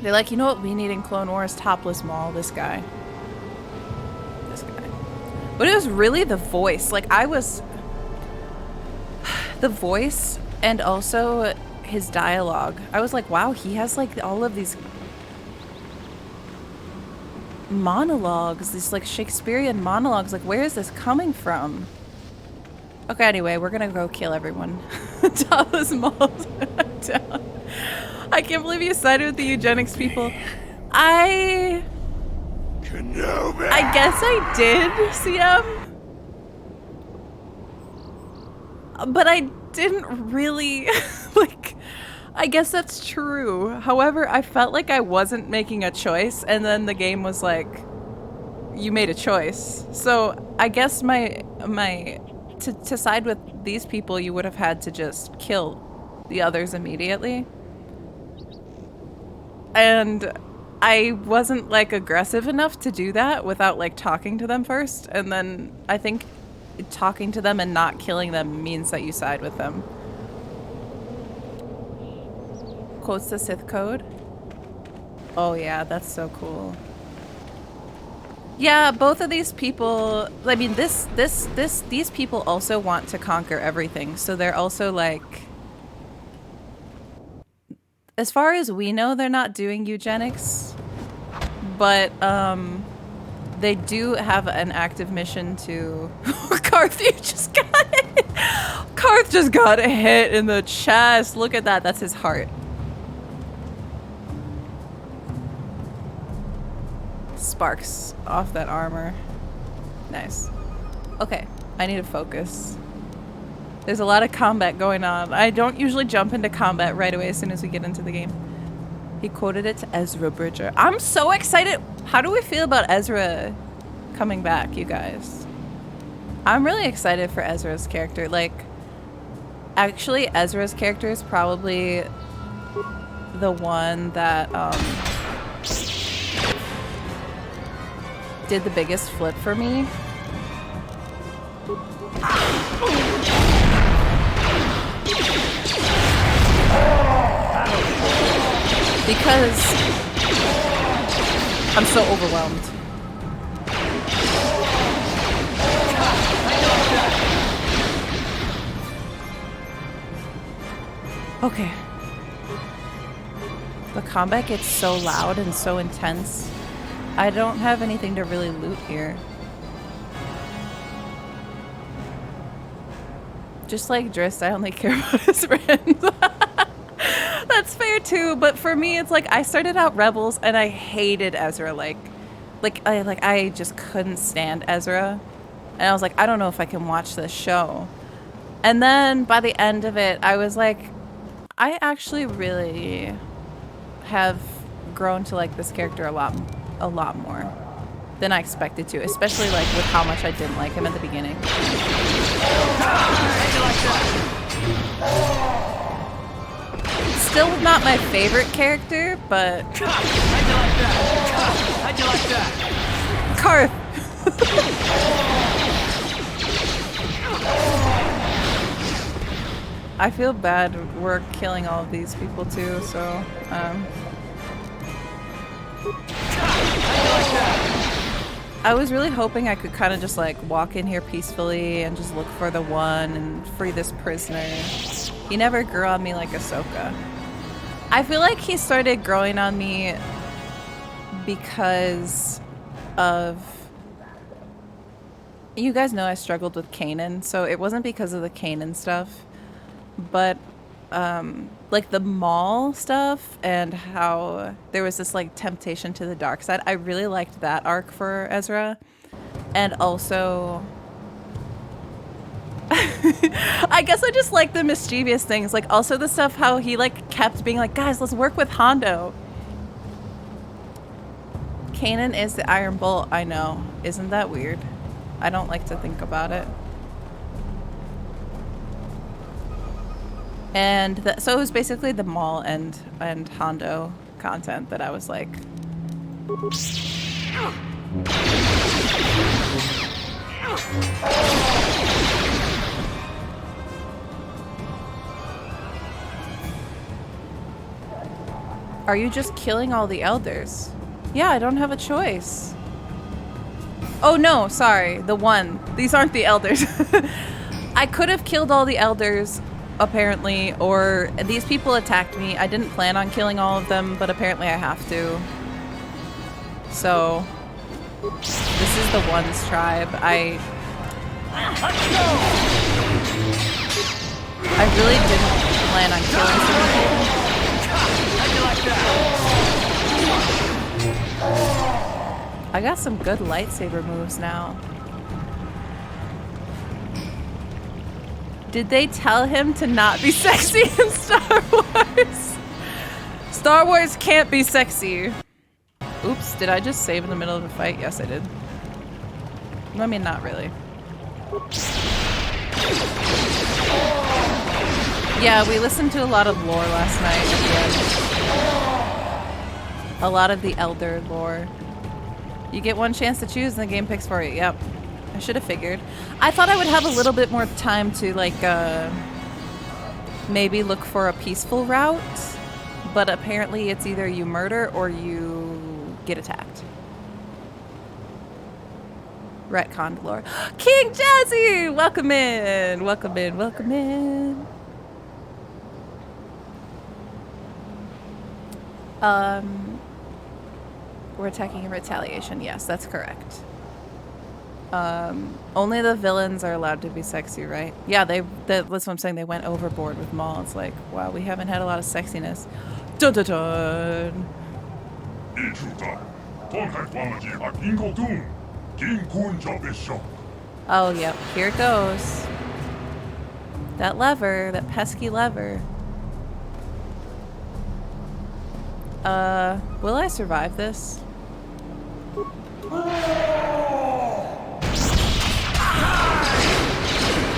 They're like, you know what we need in Clone Wars? Topless Maul, this guy. This guy. But it was really the voice. Like, I was... The voice and also his dialogue. I was like, wow, he has like all of these monologues, these like Shakespearean monologues. Like, where is this coming from? Okay, anyway, we're gonna go kill everyone. Topless Maul's down. I can't believe you sided with the eugenics people. I guess I did, CM. But I didn't really, like, I guess that's true. However, I felt like I wasn't making a choice, and then the game was like, you made a choice. So I guess to side with these people, you would have had to just kill the others immediately. And I wasn't like aggressive enough to do that without like talking to them first. And then I think talking to them and not killing them means that you side with them. Quotes the Sith code. Oh yeah, that's so cool. Yeah, both of these people, I mean, these people also want to conquer everything. So they're also like, as far as we know, they're not doing eugenics, but they do have an active mission to... Karth, you just got it! Karth just got a hit in the chest. Look at that. That's his heart. Sparks off that armor. Nice. Okay, I need to focus. There's a lot of combat going on. I don't usually jump into combat right away as soon as we get into the game. He quoted it to Ezra Bridger. I'm so excited. How do we feel about Ezra coming back, you guys? I'm really excited for Ezra's character. Like, actually, Ezra's character is probably the one that did the biggest flip for me. Because I'm so overwhelmed. Okay. The combat gets so loud and so intense. I don't have anything to really loot here. Just like Drizzt, I only care about his friends. That's fair too, but for me it's like I started out Rebels and I hated Ezra. I just couldn't stand Ezra. And I was like, I don't know if I can watch this show. And then by the end of it, I was like, I actually really have grown to like this character a lot more than I expected to, especially like with how much I didn't like him at the beginning. Still not my favorite character, but Karth. I feel bad we're killing all of these people too, so I was really hoping I could kind of just like walk in here peacefully and just look for the one and free this prisoner. He never grew on me like Ahsoka. I feel like he started growing on me because of... You guys know I struggled with Kanan, so it wasn't because of the Kanan stuff, but like the Maul stuff and how there was this like temptation to the dark side. I really liked that arc for Ezra. And also... I guess I just like the mischievous things. Like also the stuff how he like kept being like, guys, let's work with Hondo. Kanan is the Iron Bolt. I know. Isn't that weird? I don't like to think about it. And so it was basically the Maul and Hondo content that I was like... Are you just killing all the elders? Yeah, I don't have a choice. Oh no, sorry, the one. These aren't the elders. I could have killed all the elders, apparently, or these people attacked me. I didn't plan on killing all of them, but apparently I have to. So, this is the One's tribe. I really didn't plan on killing someone. I got some good lightsaber moves now. Did they tell him to not be sexy in Star Wars? Star Wars can't be sexy. Oops, did I just save in the middle of a fight? Yes, I did. I mean, not really. Yeah, we listened to a lot of lore last night at the end. A lot of the Elder lore. You get one chance to choose and the game picks for you. Yep. I should have figured. I thought I would have a little bit more time to, like, maybe look for a peaceful route. But apparently it's either you murder or you get attacked. Retconned lore. King Jazzy! Welcome in! Welcome in, welcome in. We're attacking in retaliation. Yes, that's correct. Only the villains are allowed to be sexy, right? Yeah, that's what I'm saying. They went overboard with Maul. It's like, wow, we haven't had a lot of sexiness. Dun dun dun! Oh, yep. Here it goes. That lever. That pesky lever. Will I survive this?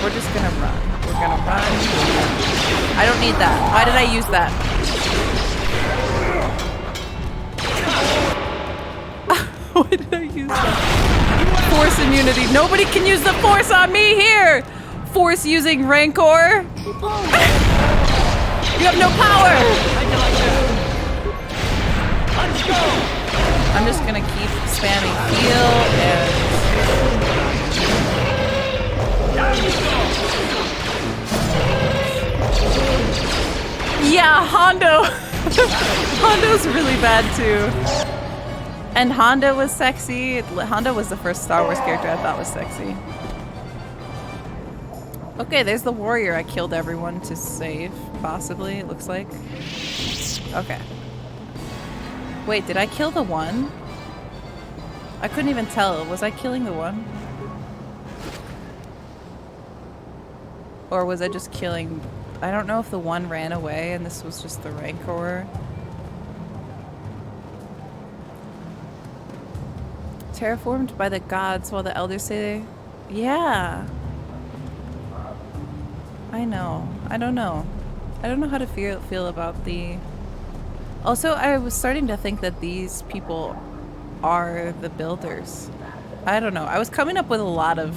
We're just gonna run. We're gonna run. I don't need that. Why did I use that? Why did I use that? Force immunity. Nobody can use the Force on me here! Force using Rancor. You have no power! Let's go! I'm just gonna keep spamming heal and... Yeah, Hondo! Hondo's really bad too. And Hondo was sexy. Hondo was the first Star Wars character I thought was sexy. Okay, there's the warrior I killed everyone to save, possibly, it looks like. Okay. Wait, did I kill the one? I couldn't even tell. Was I killing the one? Or was I just killing... I don't know if the one ran away and this was just the Rancor. Terraformed by the gods while the elders say... Yeah. I know. I don't know. I don't know how to feel about the... Also, I was starting to think that these people are the builders. I don't know. I was coming up with a lot of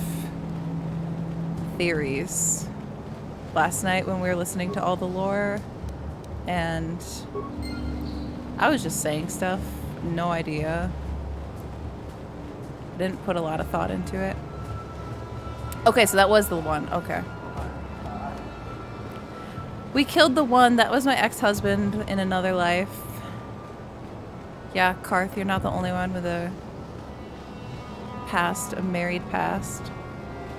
theories last night when we were listening to all the lore, and I was just saying stuff. No idea. Didn't put a lot of thought into it. Okay, so that was the one. Okay. We killed the one. That was my ex-husband in another life. Yeah, Karth, you're not the only one with a past, a married past.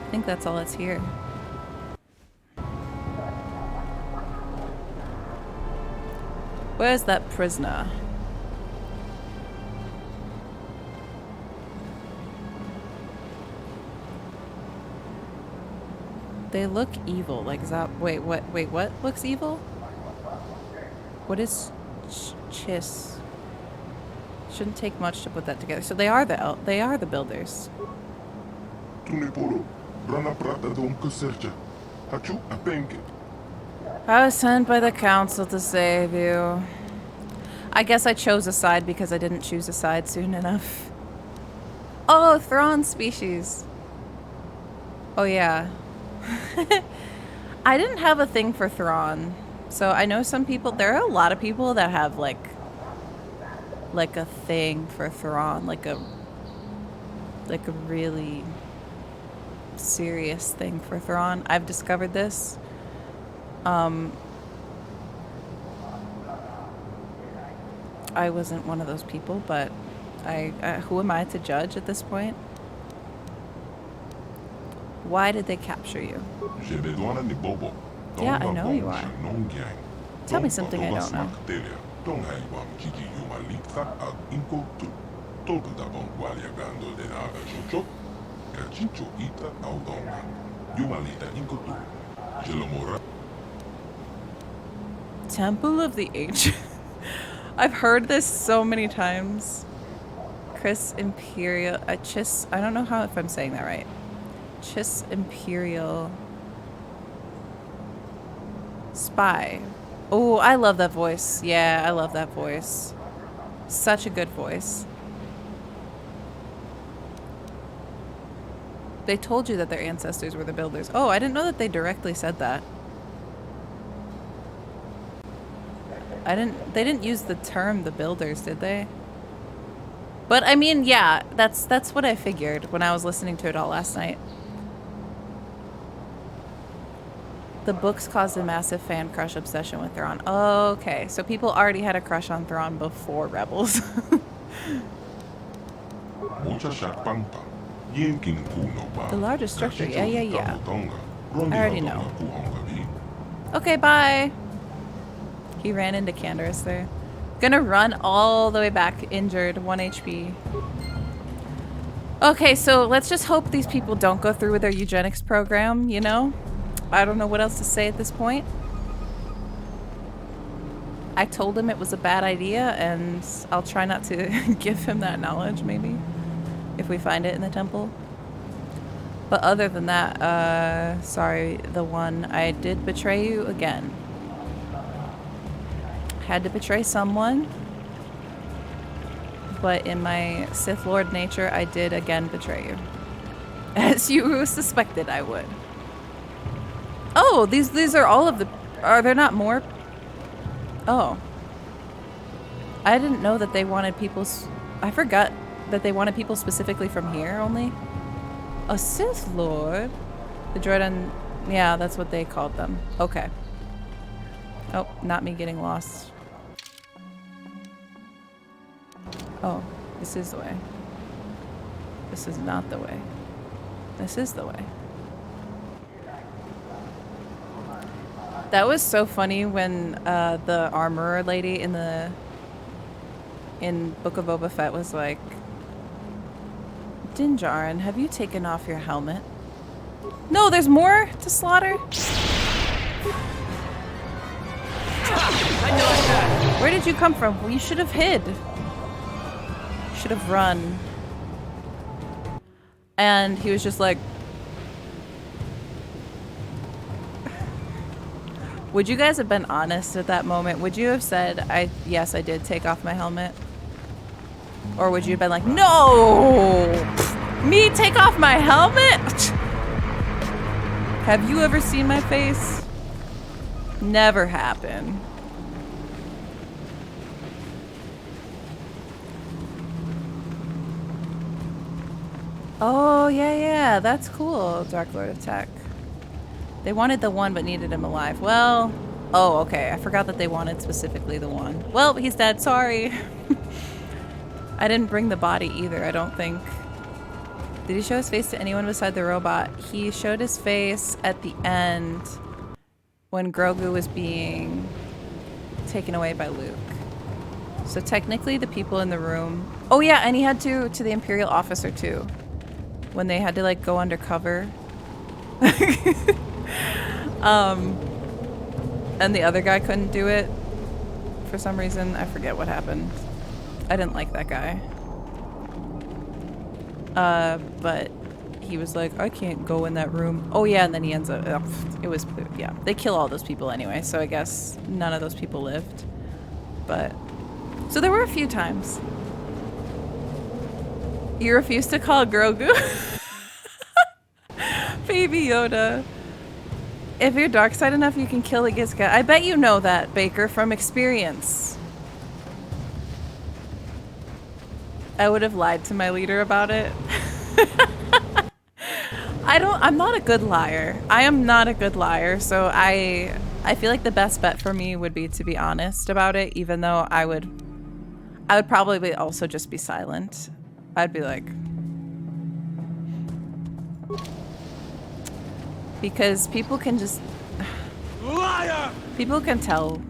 I think that's all that's here. Where's that prisoner? They look evil. Like, is that... Wait, what? Wait, what looks evil? What is Chiss? Shouldn't take much to put that together. So they are the builders. I was sent by the council to save you. I guess I chose a side because I didn't choose a side soon enough. Oh, Thrawn species. Oh yeah. I didn't have a thing for Thrawn. So I know some people, there are a lot of people that have like like a thing for Thrawn, like a really serious thing for Thrawn. I've discovered this. I wasn't one of those people, but who am I to judge at this point? Why did they capture you? Yeah, I know you are. Tell me something I don't know. Temple of the Ancient. I've heard this so many times. Chris Imperial, Chis, I don't know if I'm saying that right. Chis Imperial Spy. Oh, I love that voice. Yeah, I love that voice. Such a good voice. They told you that their ancestors were the builders. Oh, I didn't know that they directly said that. They didn't use the term the builders, did they? But I mean, yeah, that's what I figured when I was listening to it all last night. The books caused a massive fan crush obsession with Thrawn. Oh, okay, so people already had a crush on Thrawn before Rebels. The largest structure, yeah. I already know. Okay, bye. He ran into Canderous there. Gonna run all the way back, injured, 1 HP. Okay, so let's just hope these people don't go through with their eugenics program, you know? I don't know what else to say at this point. I told him it was a bad idea, and I'll try not to give him that knowledge, maybe, if we find it in the temple. But other than that, sorry, the one, I did betray you again. Had to betray someone, but in my Sith Lord nature, I did again betray you. As you suspected I would. Oh, these are all of the... Are there not more? Oh. I didn't know that they wanted people... I forgot that they wanted people specifically from here only. A Sith Lord? The droid on... Yeah, that's what they called them. Okay. Oh, not me getting lost. Oh, this is the way. This is not the way. This is the way. That was so funny when the armorer lady in Book of Boba Fett was like, Din Djarin, have you taken off your helmet? No, there's more to slaughter? Where did you come from? Well, you should have hid. Should have run. And he was just like, would you guys have been honest at that moment? Would you have said, yes, I did take off my helmet? Or would you have been like, no! Me take off my helmet? Have you ever seen my face? Never happened. Oh, yeah, that's cool, Dark Lord of Tech. They wanted the one but needed him alive. Well, oh, okay. I forgot that they wanted specifically the one. Well, he's dead. Sorry. I didn't bring the body either, I don't think. Did he show his face to anyone beside the robot? He showed his face at the end when Grogu was being taken away by Luke. So technically the people in the room... Oh yeah, and he had to the Imperial officer too. When they had to like go undercover. And the other guy couldn't do it for some reason. I forget what happened. I didn't like that guy. But he was like, I can't go in that room. Oh yeah, and then he ends up, it was, yeah. They kill all those people anyway, so I guess none of those people lived. But, so there were a few times. You refused to call Grogu? Baby Yoda. If you're dark side enough, you can kill a Gizka. I bet you know that, Baker, from experience. I would have lied to my leader about it. I'm not a good liar. I am not a good liar, so I feel like the best bet for me would be to be honest about it, even though I would probably also just be silent. I'd be like, because people can just liar. People can tell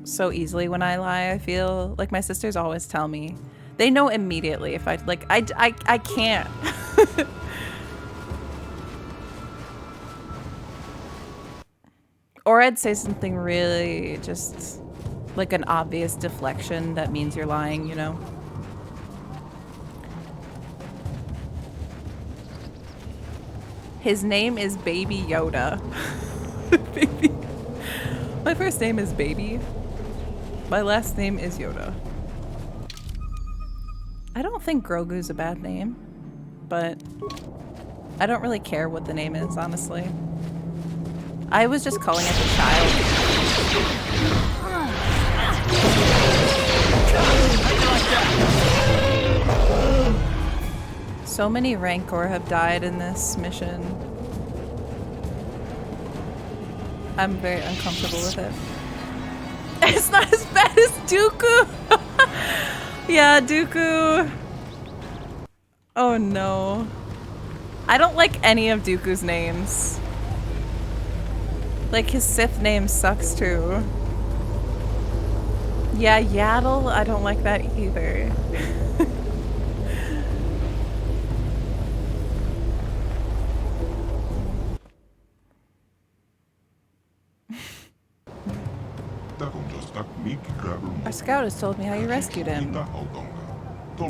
so easily when I lie. I feel like my sisters always tell me. They know immediately if I can't. Or I'd say something really just like an obvious deflection that means you're lying, you know? His name is Baby Yoda. Baby. My first name is Baby. My last name is Yoda. I don't think Grogu's a bad name, but I don't really care what the name is, honestly. I was just calling it the child. So many Rancor have died in this mission. I'm very uncomfortable with it. It's not as bad as Dooku! Yeah, Dooku. Oh no. I don't like any of Dooku's names. Like, his Sith name sucks too. Yeah, Yaddle, I don't like that either. Our scout has told me how you rescued him.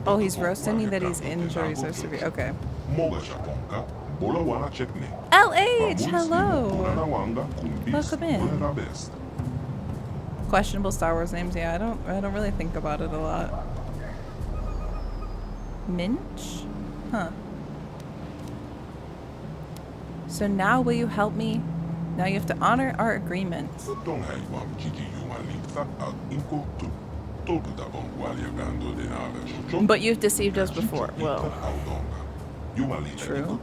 Oh, he's roasting me that he's injuries are severe. Okay. LH, hello. Welcome in. Questionable Star Wars names, yeah, I don't really think about it a lot. Minch? Huh. So now will you help me? Now you have to honor our agreement. But you've deceived us before. Well, true.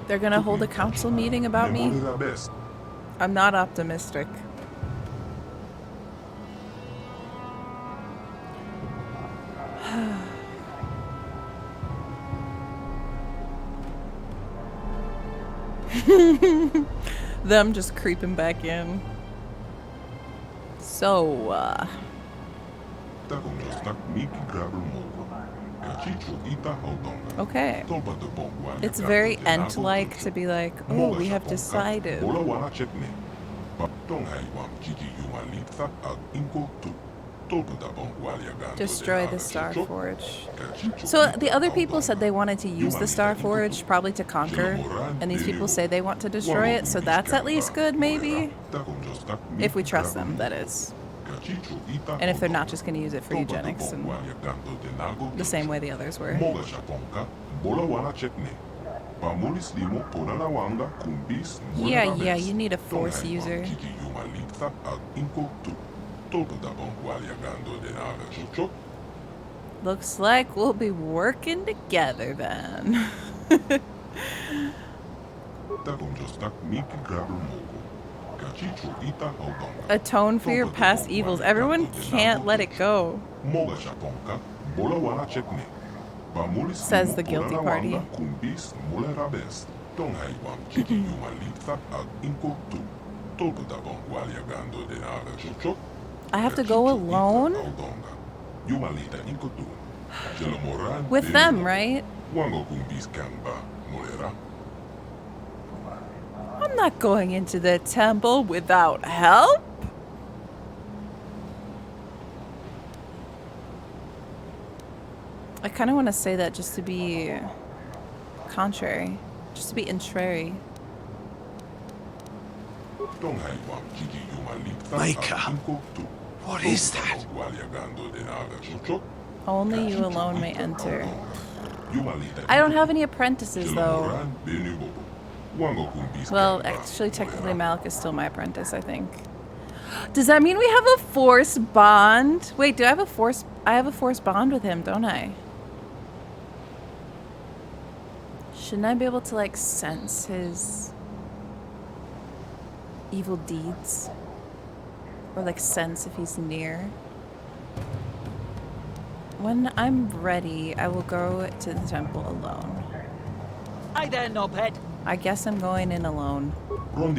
They're gonna hold a council meeting about me? I'm not optimistic. Them just creeping back in. So, okay. It's very Ent-like to be like, oh, we have decided. Destroy the Star Forge. So the other people said they wanted to use the Star Forge probably to conquer, and these people say they want to destroy it, so that's at least good, maybe? If we trust them, that is. And if they're not just going to use it for eugenics and the same way the others were. Yeah, you need a Force user. Looks like we'll be working together then. Atone for your past evils. Everyone can't let it go. Says the guilty party. I have to go alone? With them, right? I'm not going into the temple without help. I kind of want to say that just to be contrary, just to be contrary. Micah, what is that? Only you alone may enter. I don't have any apprentices, though. Well, actually, technically, Malik is still my apprentice, I think. Does that mean we have a force bond? Wait, do I have a force? I have a force bond with him, don't I? Shouldn't I be able to, like, sense his evil deeds? Or, like, sense if he's near? When I'm ready, I will go to the temple alone. Hi there, knobhead. I guess I'm going in alone. I'll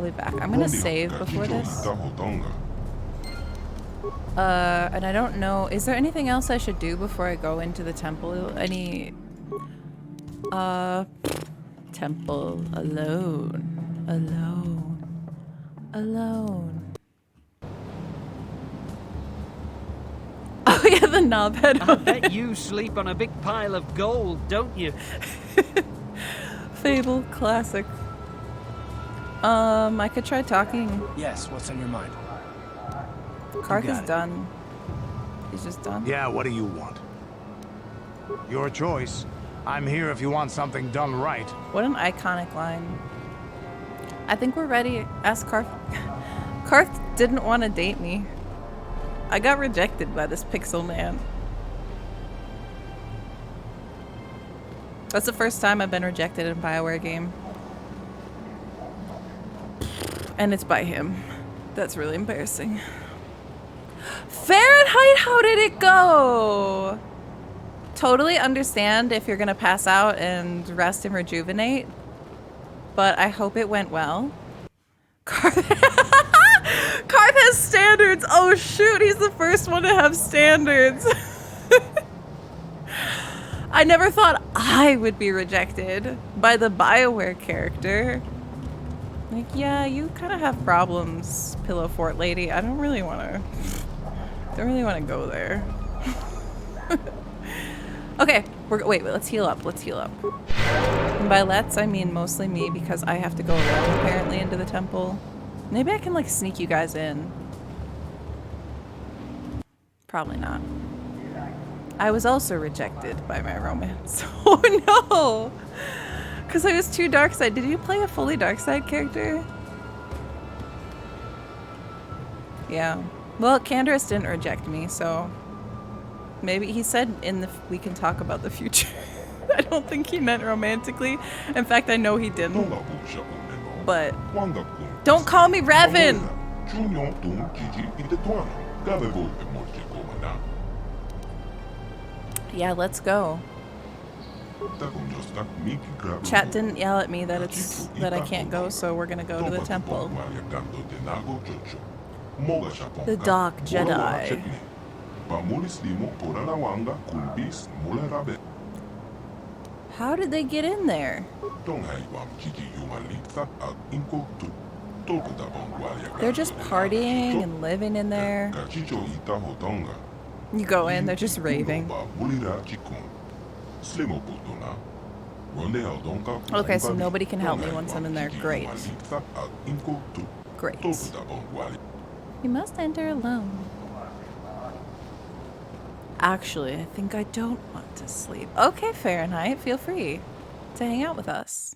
be back. I'm gonna save before this. And I don't know. Is there anything else I should do before I go into the temple? Any... Temple alone. Alone. Alone. Oh yeah, the knobhead I one. bet you sleep on a big pile of gold, don't you? Fable classic. I could try talking. Yes, what's on your mind? Karth is it. done. He's just done. Yeah, what do you want? Your choice. I'm here if you want something done right. What an iconic line. I think we're ready. Ask Karth. Karth didn't want to date me. I got rejected by this pixel man. That's the first time I've been rejected in a Bioware game. And it's by him. That's really embarrassing. Fahrenheit, how did it go? Totally understand if you're gonna pass out and rest and rejuvenate, but I hope it went well. Karth has standards. Oh shoot, he's the first one to have standards. I never thought I would be rejected by the Bioware character. Like, yeah, you kind of have problems, Pillow Fort Lady. I don't really want to go there. Okay, wait, let's heal up. Let's heal up. And by let's, I mean mostly me because I have to go alone apparently into the temple. Maybe I can like sneak you guys in. Probably not. I was also rejected by my romance. Oh no! Because I was too dark side. Did you play a fully dark side character? Yeah. Well, Canderous didn't reject me, so maybe he said we can talk about the future. I don't think he meant romantically. In fact, I know he didn't. But don't call me Revan. Yeah, let's go. Chat didn't yell at me that I can't go, so we're gonna go to the temple. The Dark Jedi. How did they get in there? They're just partying and living in there. You go in, they're just raving. Okay, so nobody can help me once I'm in there. Great. Great. You must enter alone. Actually, I think I don't want to sleep. Okay, Fahrenheit, feel free to hang out with us.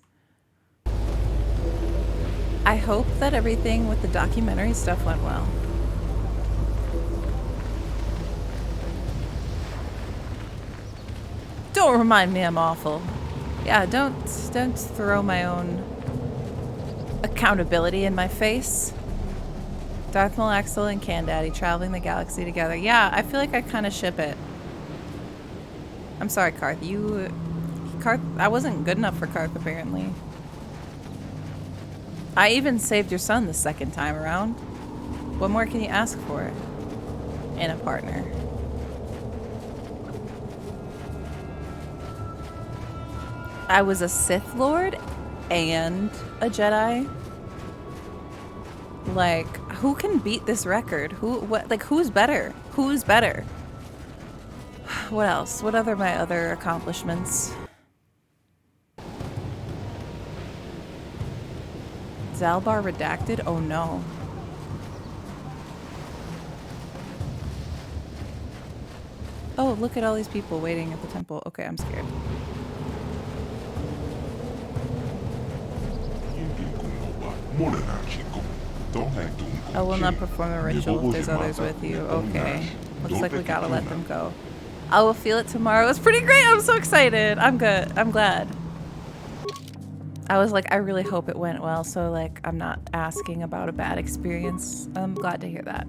I hope that everything with the documentary stuff went well. Don't remind me I'm awful. Yeah, don't throw my own accountability in my face. Darth Melaxle and Candaddy traveling the galaxy together. Yeah, I feel like I kind of ship it. I'm sorry, Karth. I wasn't good enough for Karth, apparently. I even saved your son the second time around. What more can you ask for in a partner? I was a Sith Lord and a Jedi. Like, who can beat this record? Who's better? Who's better? What else? What are my other accomplishments? Zalbar redacted? Oh no. Oh, look at all these people waiting at the temple. Okay, I'm scared. I will not perform a ritual if there's others with you. Okay. Looks like we gotta let them go. I will feel it tomorrow. It's pretty great. I'm so excited. I'm good. I'm glad. I was like, I really hope it went well, so like I'm not asking about a bad experience. I'm glad to hear that.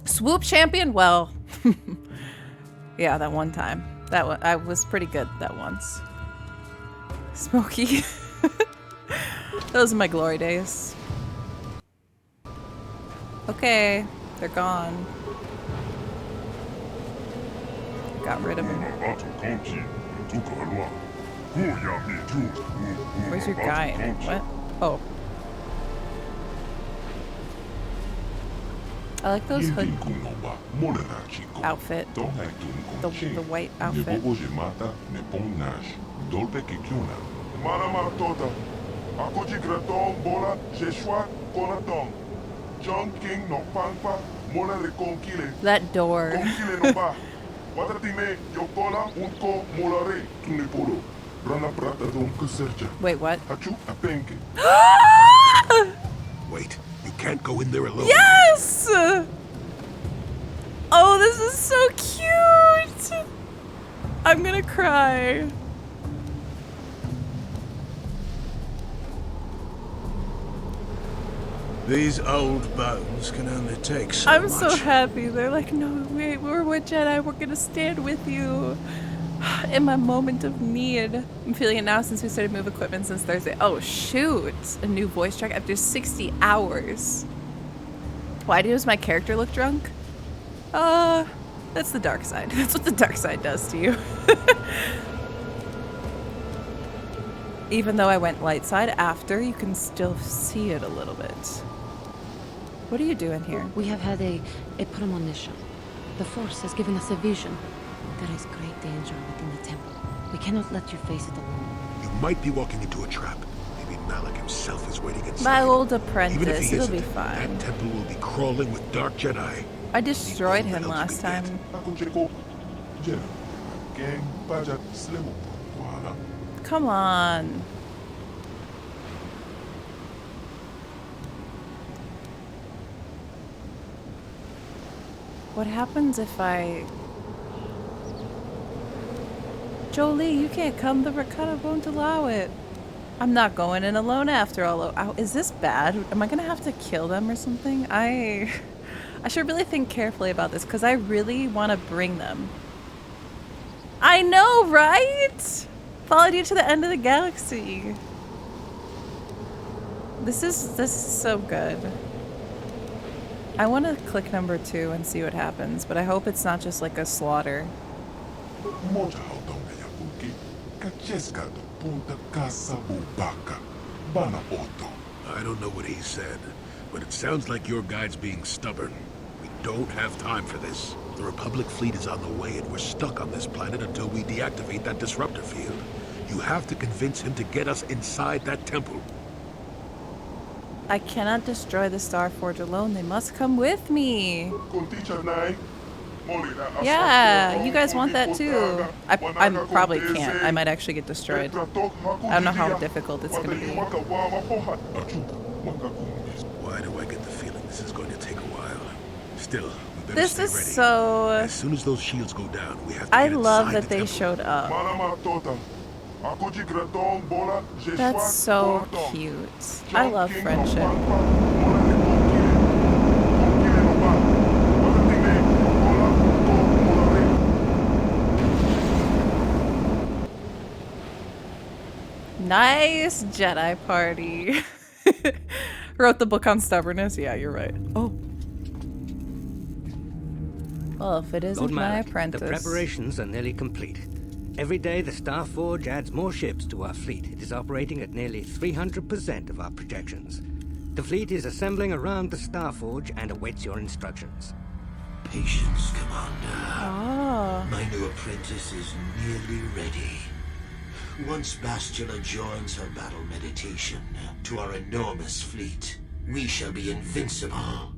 Swoop champion? Well, yeah, that one time. I was pretty good that once. Smoky. Those are my glory days. Okay, they're gone. Got rid of him. Where's your guy? What? Oh. I like those hood outfit. The white outfit. That door. Wait, what? Wait, you can't go in there alone. Yes! Oh, this is so cute! I'm gonna cry. These old bones can only take so I'm much. so happy. They're like, no, wait, we're with Jedi. We're gonna stand with you in my moment of need. I'm feeling it now since we started Move Equipment since Thursday. Oh, shoot. A new voice track after 60 hours. Why does my character look drunk? That's the dark side. That's what the dark side does to you. Even though I went light side after, you can still see it a little bit. What are you doing here? We have had a premonition. The Force has given us a vision. There is great danger within the temple. We cannot let you face it alone. You might be walking into a trap. Maybe Malak himself is waiting inside. My old Even if apprentice. he It'll isn't, be fine. that temple will be crawling with dark Jedi. I destroyed him last time. Come on. What happens if I... Jolie, you can't come. The Rakata won't allow it. I'm not going in alone after all. Oh, is this bad? Am I gonna have to kill them or something? I should really think carefully about this because I really want to bring them. I know, right? Followed you to the end of the galaxy. This is so good. I want to click number 2 and see what happens, but I hope it's not just like a slaughter. I don't know what he said, but it sounds like your guide's being stubborn. We don't have time for this. The Republic fleet is on the way and we're stuck on this planet until we deactivate that disruptor field. You have to convince him to get us inside that temple. I cannot destroy the Star Forge alone. They must come with me. Yeah, you guys want that too. I probably can't. I might actually get destroyed. I don't know how difficult it's going to be. Why do I get the feeling this is going to take a while? Still, we better This stay is ready. so... As soon as those shields go down, we have to I get love inside that the they temple. showed up. That's so cute. I love friendship. Nice Jedi party. Wrote the book on stubbornness? Yeah, you're right. Oh. Well, if it isn't Lord my Malak, apprentice. the preparations are nearly complete. Every day the Star Forge adds more ships to our fleet. It is operating at nearly 300% of our projections. The fleet is assembling around the Star Forge and awaits your instructions. Patience, Commander. Oh. My new apprentice is nearly ready. Once Bastila joins her battle meditation to our enormous fleet, we shall be invincible.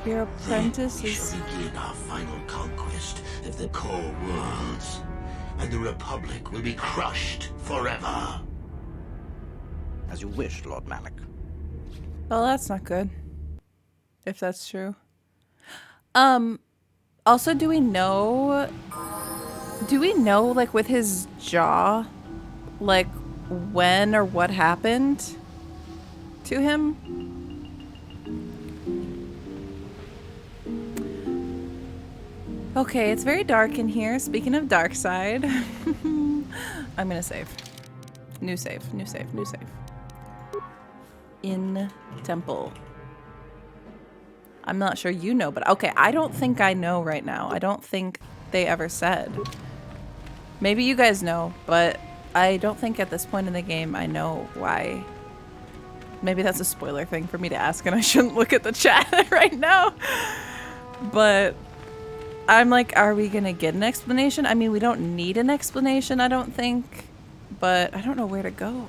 Your Then apprentice we is... shall begin our final conquest of the core worlds, and the Republic will be crushed forever. As you wish, Lord Malak. Well, that's not good. If that's true. Also, do we know, like, with his jaw, like, when or what happened to him? Okay, it's very dark in here. Speaking of dark side, I'm gonna save. New save, new save, new save. In temple. I'm not sure you know, but okay, I don't think I know right now. I don't think they ever said. Maybe you guys know, but I don't think at this point in the game I know why. Maybe that's a spoiler thing for me to ask and I shouldn't look at the chat right now. But I'm like, are we gonna get an explanation? I mean, we don't need an explanation, I don't think. But I don't know where to go.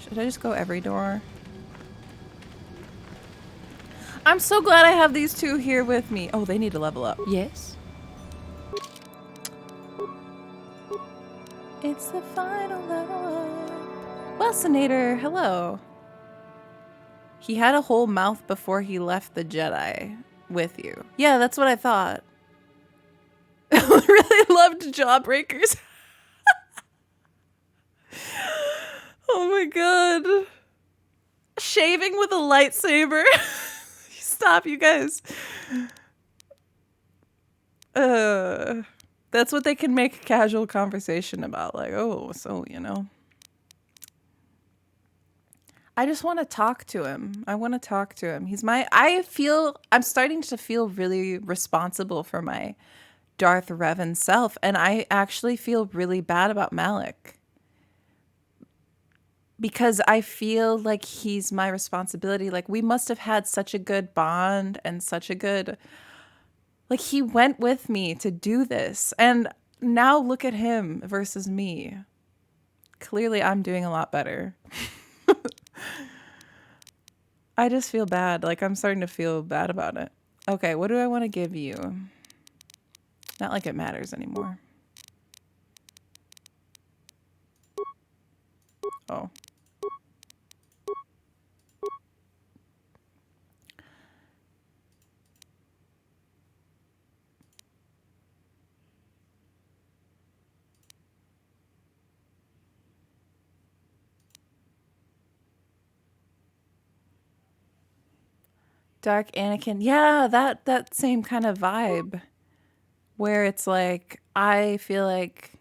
Should I just go every door? I'm so glad I have these two here with me. Oh, they need to level up. Yes? It's the final level up. Welsinator, hello. He had a whole mouth before he left the Jedi with you. Yeah, that's what I thought. I really loved Jawbreakers. Oh my god. Shaving with a lightsaber. Stop, you guys. That's what they can make casual conversation about. Like, oh, so, you know. I just want to talk to him. I want to talk to him. I'm starting to feel really responsible for my Darth Revan self. And I actually feel really bad about Malik. Because I feel like he's my responsibility. Like, we must have had such a good bond and such a good... Like, he went with me to do this. And now look at him versus me. Clearly, I'm doing a lot better. I just feel bad. Like, I'm starting to feel bad about it. Okay, what do I want to give you? Not like it matters anymore. Oh. Dark Anakin. Yeah, that same kind of vibe. Where it's like, I feel like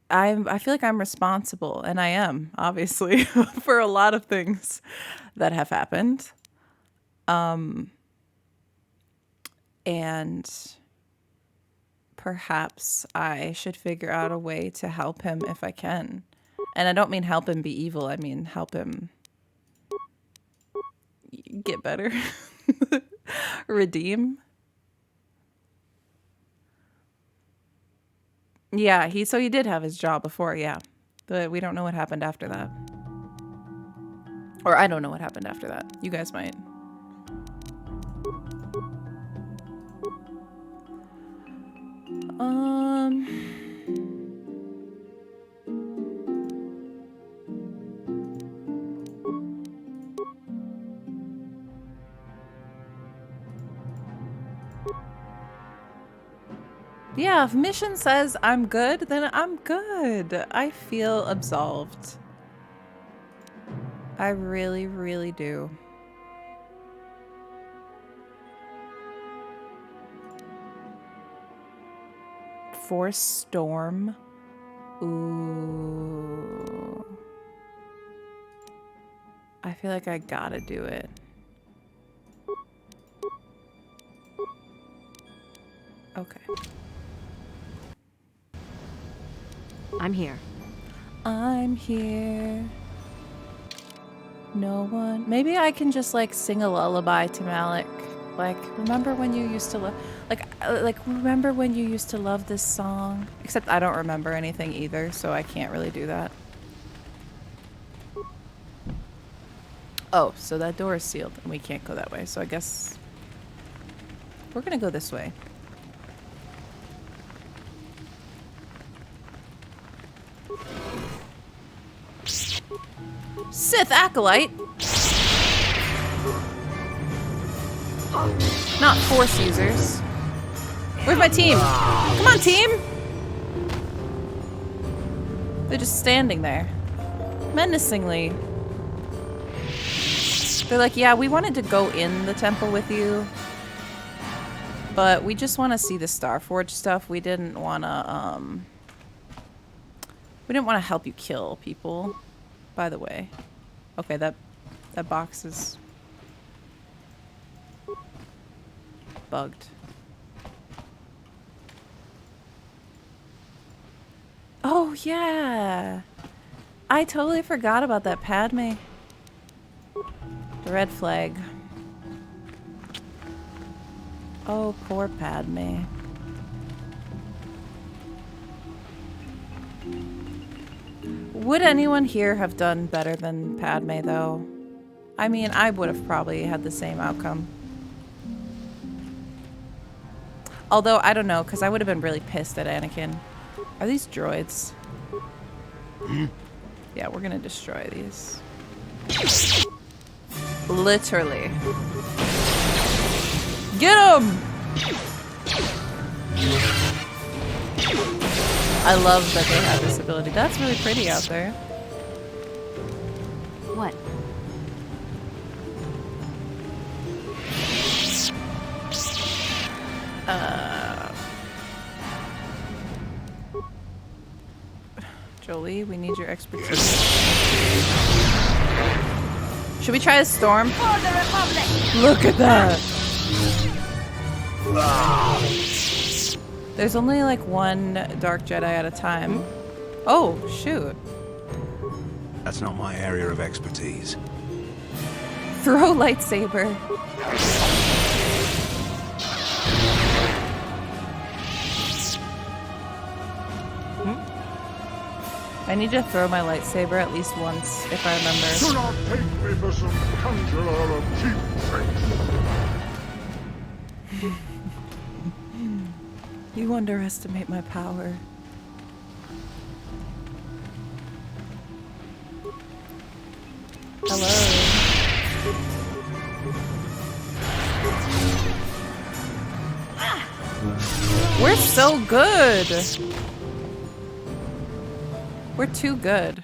I feel like I'm responsible, and I am, obviously, for a lot of things that have happened. And perhaps I should figure out a way to help him if I can. And I don't mean help him be evil, I mean help him get better. Redeem. Yeah, so he did have his job before, yeah. But we don't know what happened after that. Or I don't know what happened after that. You guys might. Yeah, if mission says I'm good, then I'm good. I feel absolved. I really, really do. Force Storm. Ooh. I feel like I gotta do it. Okay. I'm here. I'm here. No one. Maybe I can just like sing a lullaby to Malik. Like, remember when you used to love, remember when you used to love this song? Except I don't remember anything either, so I can't really do that. Oh, so that door is sealed and we can't go that way. So I guess we're gonna go this way. Sith acolyte. Not Force users. Where's my team? Come on, team! They're just standing there. Menacingly. They're like, yeah, we wanted to go in the temple with you. But we just want to see the Starforge stuff. We didn't want to, we didn't want to help you kill people, by the way. Okay, that box is bugged. Oh, yeah. I totally forgot about that Padme. The red flag. Oh, poor Padme. Would anyone here have done better than Padme, though? I mean, I would have probably had the same outcome. Although, I don't know, because I would have been really pissed at Anakin. Are these droids? Yeah, we're gonna destroy these. Literally. Get him! I love that they have this ability. That's really pretty out there. What? Jolie, we need your expertise. Should we try a storm? For the Republic! Look at that! There's only like one Dark Jedi at a time. Oh, shoot. That's not my area of expertise. Throw lightsaber. I need to throw my lightsaber at least once, if I remember. Do not take me for some conjurer of cheap tricks. You underestimate my power. Hello. We're so good. We're too good.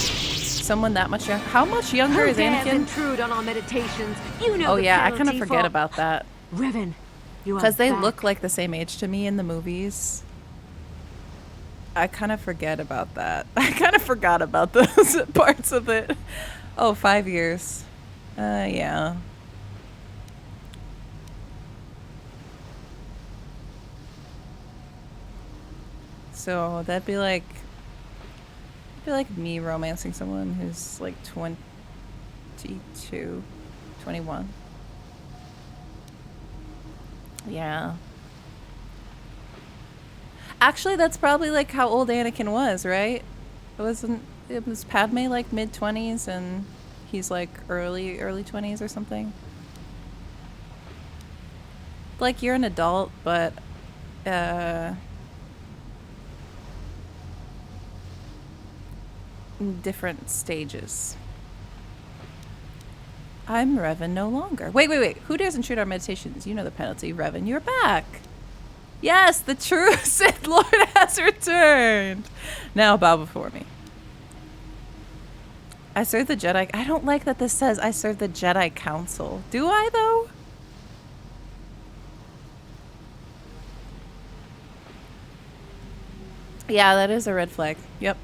Someone that much younger. How much younger is Anakin? Intrude on our meditations. You know Oh the yeah, I kind of penalty forget for- about that. Revan, you are Because they back. look like the same age to me in the movies. I kind of forget about that. I kind of forgot about those parts of it. Oh, 5 years. Yeah. So that'd be like me romancing someone who's like 22, 21. Yeah. Actually, that's probably like how old Anakin was, right? It was Padme like mid-20s and he's like early 20s or something? Like you're an adult, but in different stages. I'm Revan no longer. Wait. Who dares intrude our meditations? You know the penalty. Revan, you're back. Yes, the true Sith Lord has returned. Now bow before me. I serve the Jedi. I don't like that this says I serve the Jedi Council. Do I, though? Yeah, that is a red flag. Yep.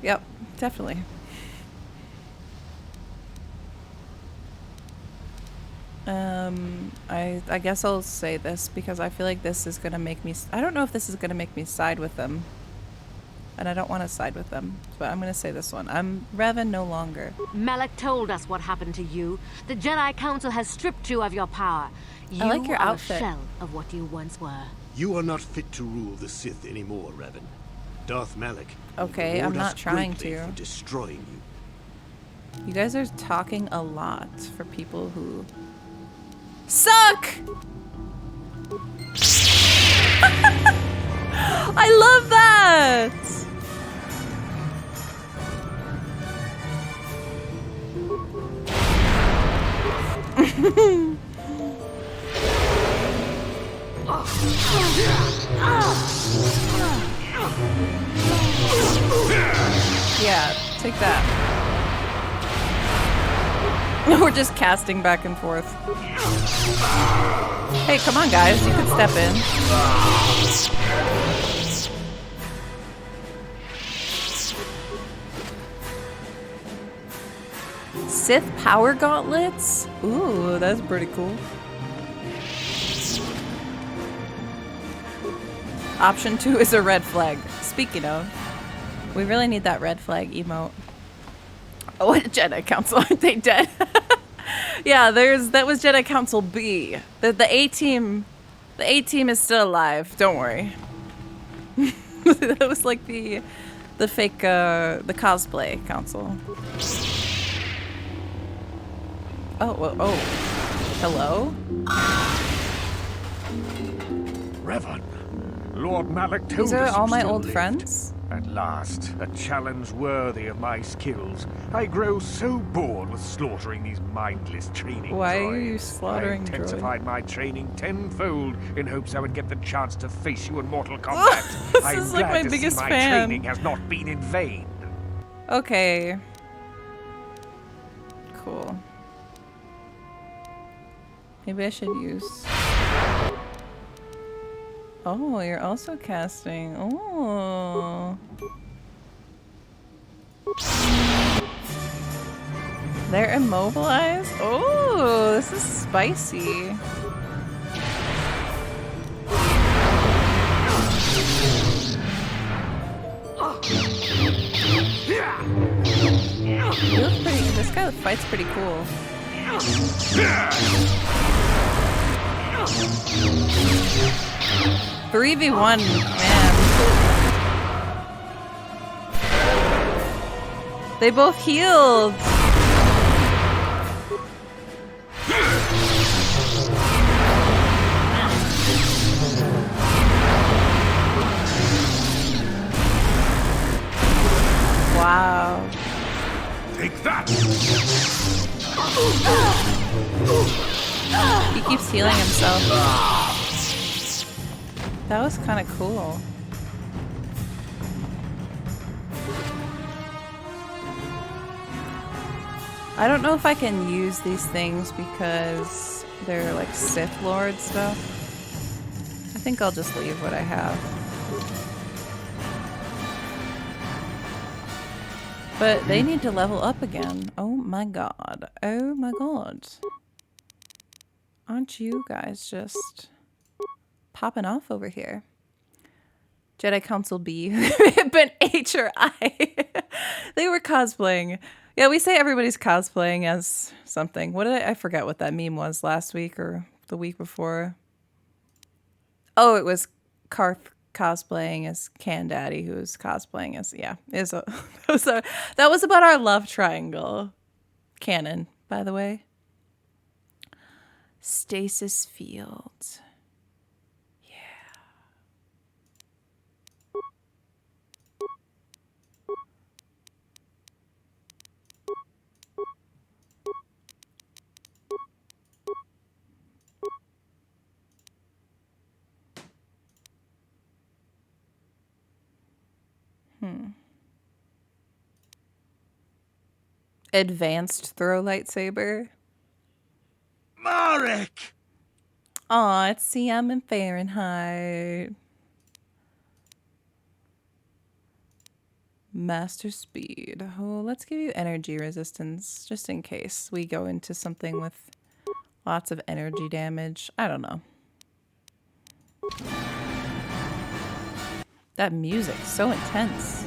Yep, definitely. I guess I'll say this because I feel like this is gonna make me. I don't know if this is gonna make me side with them, and I don't want to side with them. But I'm gonna say this one. I'm Revan no longer. Malak told us what happened to you. The Jedi Council has stripped you of your power. You I like your are outfit. a shell of what you once were. You are not fit to rule the Sith anymore, Revan. Darth Melaxle will Okay, I'm reward not us trying greatly to. for destroying you. You guys are talking a lot for people who suck. I love that. Yeah, take that. We're just casting back and forth. Hey, come on, guys. You can step in. Sith power gauntlets? Ooh, that's pretty cool. Option 2 is a red flag. Speaking of, we really need that red flag emote. Oh, what Jedi Council? Aren't they dead? Yeah, that was Jedi Council B. The A team, the A team is still alive. Don't worry. That was like the fake the cosplay council. Oh, hello? Revan, Lord Malak told These are us all you my still old lived. friends? At last, a challenge worthy of my skills. I grow so bored with slaughtering these mindless training Why droids. are you slaughtering I droids? intensified my training tenfold in hopes I would get the chance to face you in mortal combat. This I'm is like glad my to see biggest my fan. training has not been in vain. Okay. Cool. Maybe I should use... Oh, you're also casting. Oh. They're immobilized? Oh, this is spicy. He looks pretty, this guy fights pretty cool. 3v1, man. They both healed. Wow. Take that! He keeps healing himself. That was kind of cool. I don't know if I can use these things because they're like Sith Lord stuff. I think I'll just leave what I have. But they need to level up again. Oh my god. Oh my god. Aren't you guys just popping off over here? Jedi Council B. But H or I. They were cosplaying. Yeah, we say everybody's cosplaying as something. What did I forget what that meme was last week or the week before. Oh, it was Karth cosplaying as Can Daddy, who was cosplaying as, yeah. That was about our love triangle. Canon, by the way. Stasis field. Advanced throw lightsaber. Marek! Aw, it's CM and Fahrenheit. Master speed. Oh, let's give you energy resistance, just in case we go into something with lots of energy damage. I don't know. That music's so intense.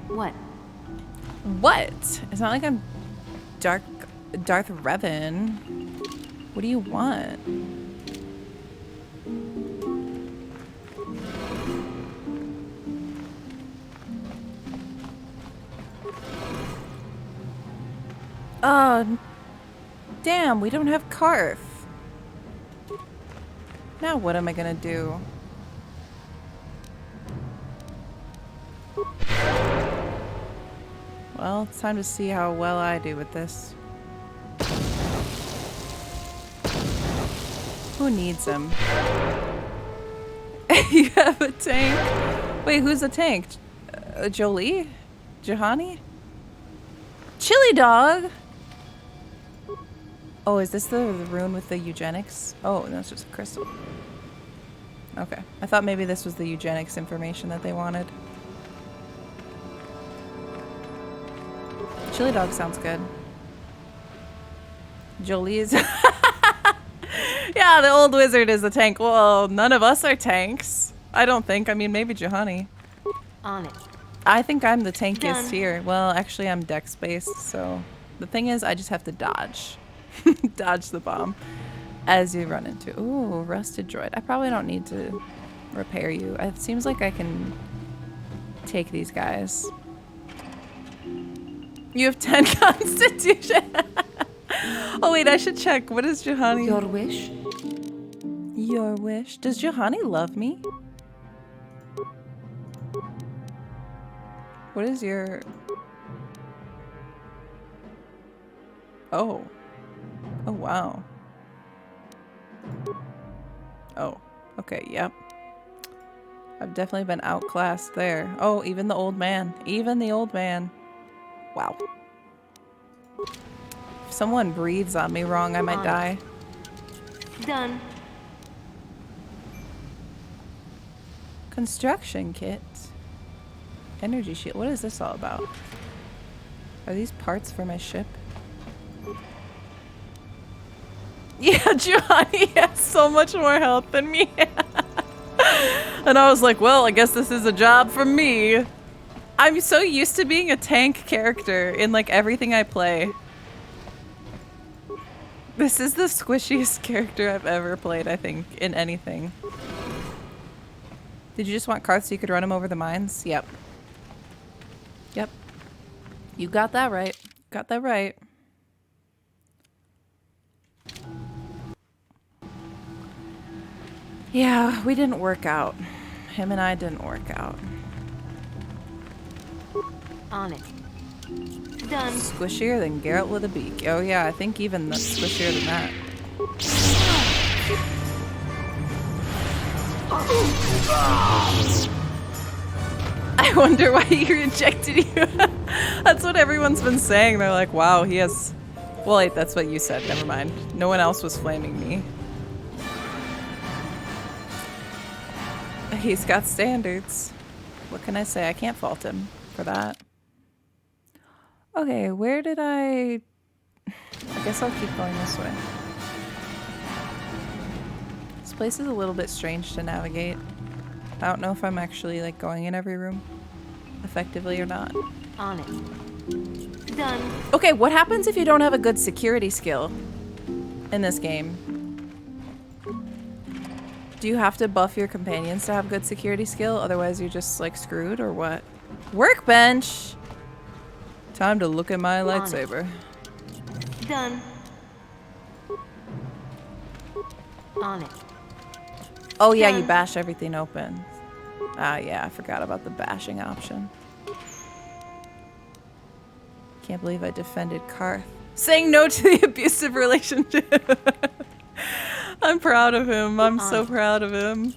What? What? It's not like I'm Darth Revan. What do you want? Oh, damn, we don't have Karth. Now what am I gonna do? Well, it's time to see how well I do with this. Who needs him? You have a tank? Wait, who's the tank? Jolie? Juhani? Chili dog? Oh, is this the rune with the eugenics? Oh, no, it's just a crystal. Okay. I thought maybe this was the eugenics information that they wanted. Chili dog sounds good. Jolie's... Yeah, the old wizard is a tank. Well, none of us are tanks. I don't think. I mean, maybe Juhani. On it. I think I'm the tankiest Done. here. Well, actually, I'm dex-based, so... The thing is, I just have to dodge. Dodge the bomb as you run into... Ooh, rusted droid. I probably don't need to repair you. It seems like I can take these guys. You have 10 constitution. Oh, wait, I should check. What is Juhani? Your wish? Your wish. Does Juhani love me? What is your... Oh. Oh, wow. Oh. Okay, yep. I've definitely been outclassed there. Oh, even the old man. Even the old man. Wow. If someone breathes on me wrong, I might die. Done. Construction kit. Energy shield. What is this all about? Are these parts for my ship? Yeah, Johnny has so much more health than me. And I was like, well, I guess this is a job for me. I'm so used to being a tank character in like everything I play. This is the squishiest character I've ever played, I think, in anything. Did you just want Karth so you could run him over the mines? Yep. Yep. You got that right. Got that right. Yeah, we didn't work out. Him and I didn't work out. On it. Done. Squishier than Garrett with a beak. Oh yeah, I think even the squishier than that. I wonder why he rejected you. That's what everyone's been saying. They're like, wow, he has... Well, wait, that's what you said. Never mind. No one else was flaming me. He's got standards. What can I say? I can't fault him for that. Okay, where did I guess I'll keep going this way. This place is a little bit strange to navigate. I don't know if I'm actually like going in every room effectively or not. On it. Done. Okay, what happens if you don't have a good security skill in this game? Do you have to buff your companions to have good security skill? Otherwise you're just like screwed or what? Workbench! Time to look at my lightsaber. Done. On it. Oh yeah, Done. you bash everything open. Ah yeah, I forgot about the bashing option. Can't believe I defended Karth. Saying no to the abusive relationship. I'm proud of him. I'm so proud of him.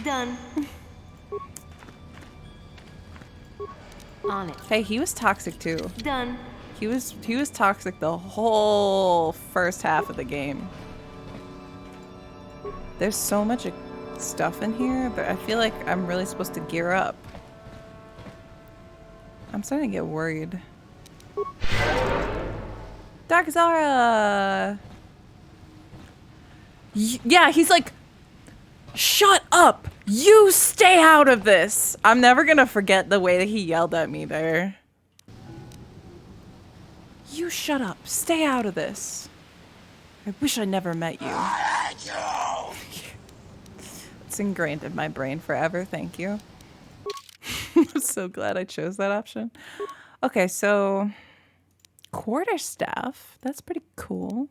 Done. On it. Hey, he was toxic too. Done. He was toxic the whole first half of the game. There's so much stuff in here, but I feel like I'm really supposed to gear up. I'm starting to get worried. Dark Zara! Yeah, he's like, shut up! You stay out of this! I'm never gonna forget the way that he yelled at me there. You shut up. Stay out of this. I wish I never met you. It's ingrained in my brain forever. Thank you. I'm so glad I chose that option. Okay, so quarterstaff. That's pretty cool.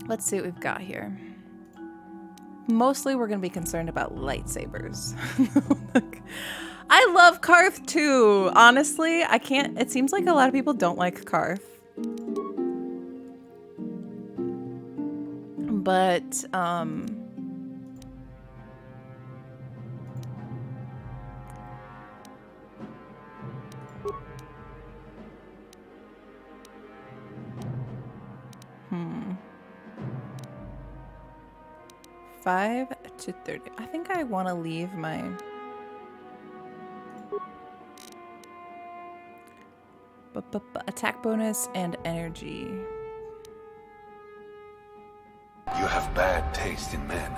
Let's see what we've got here. Mostly we're going to be concerned about lightsabers. I love Karth too. Honestly, I can't... It seems like a lot of people don't like Karth. But, 5 to 30. I think I want to leave my... attack bonus and energy. You have bad taste in men.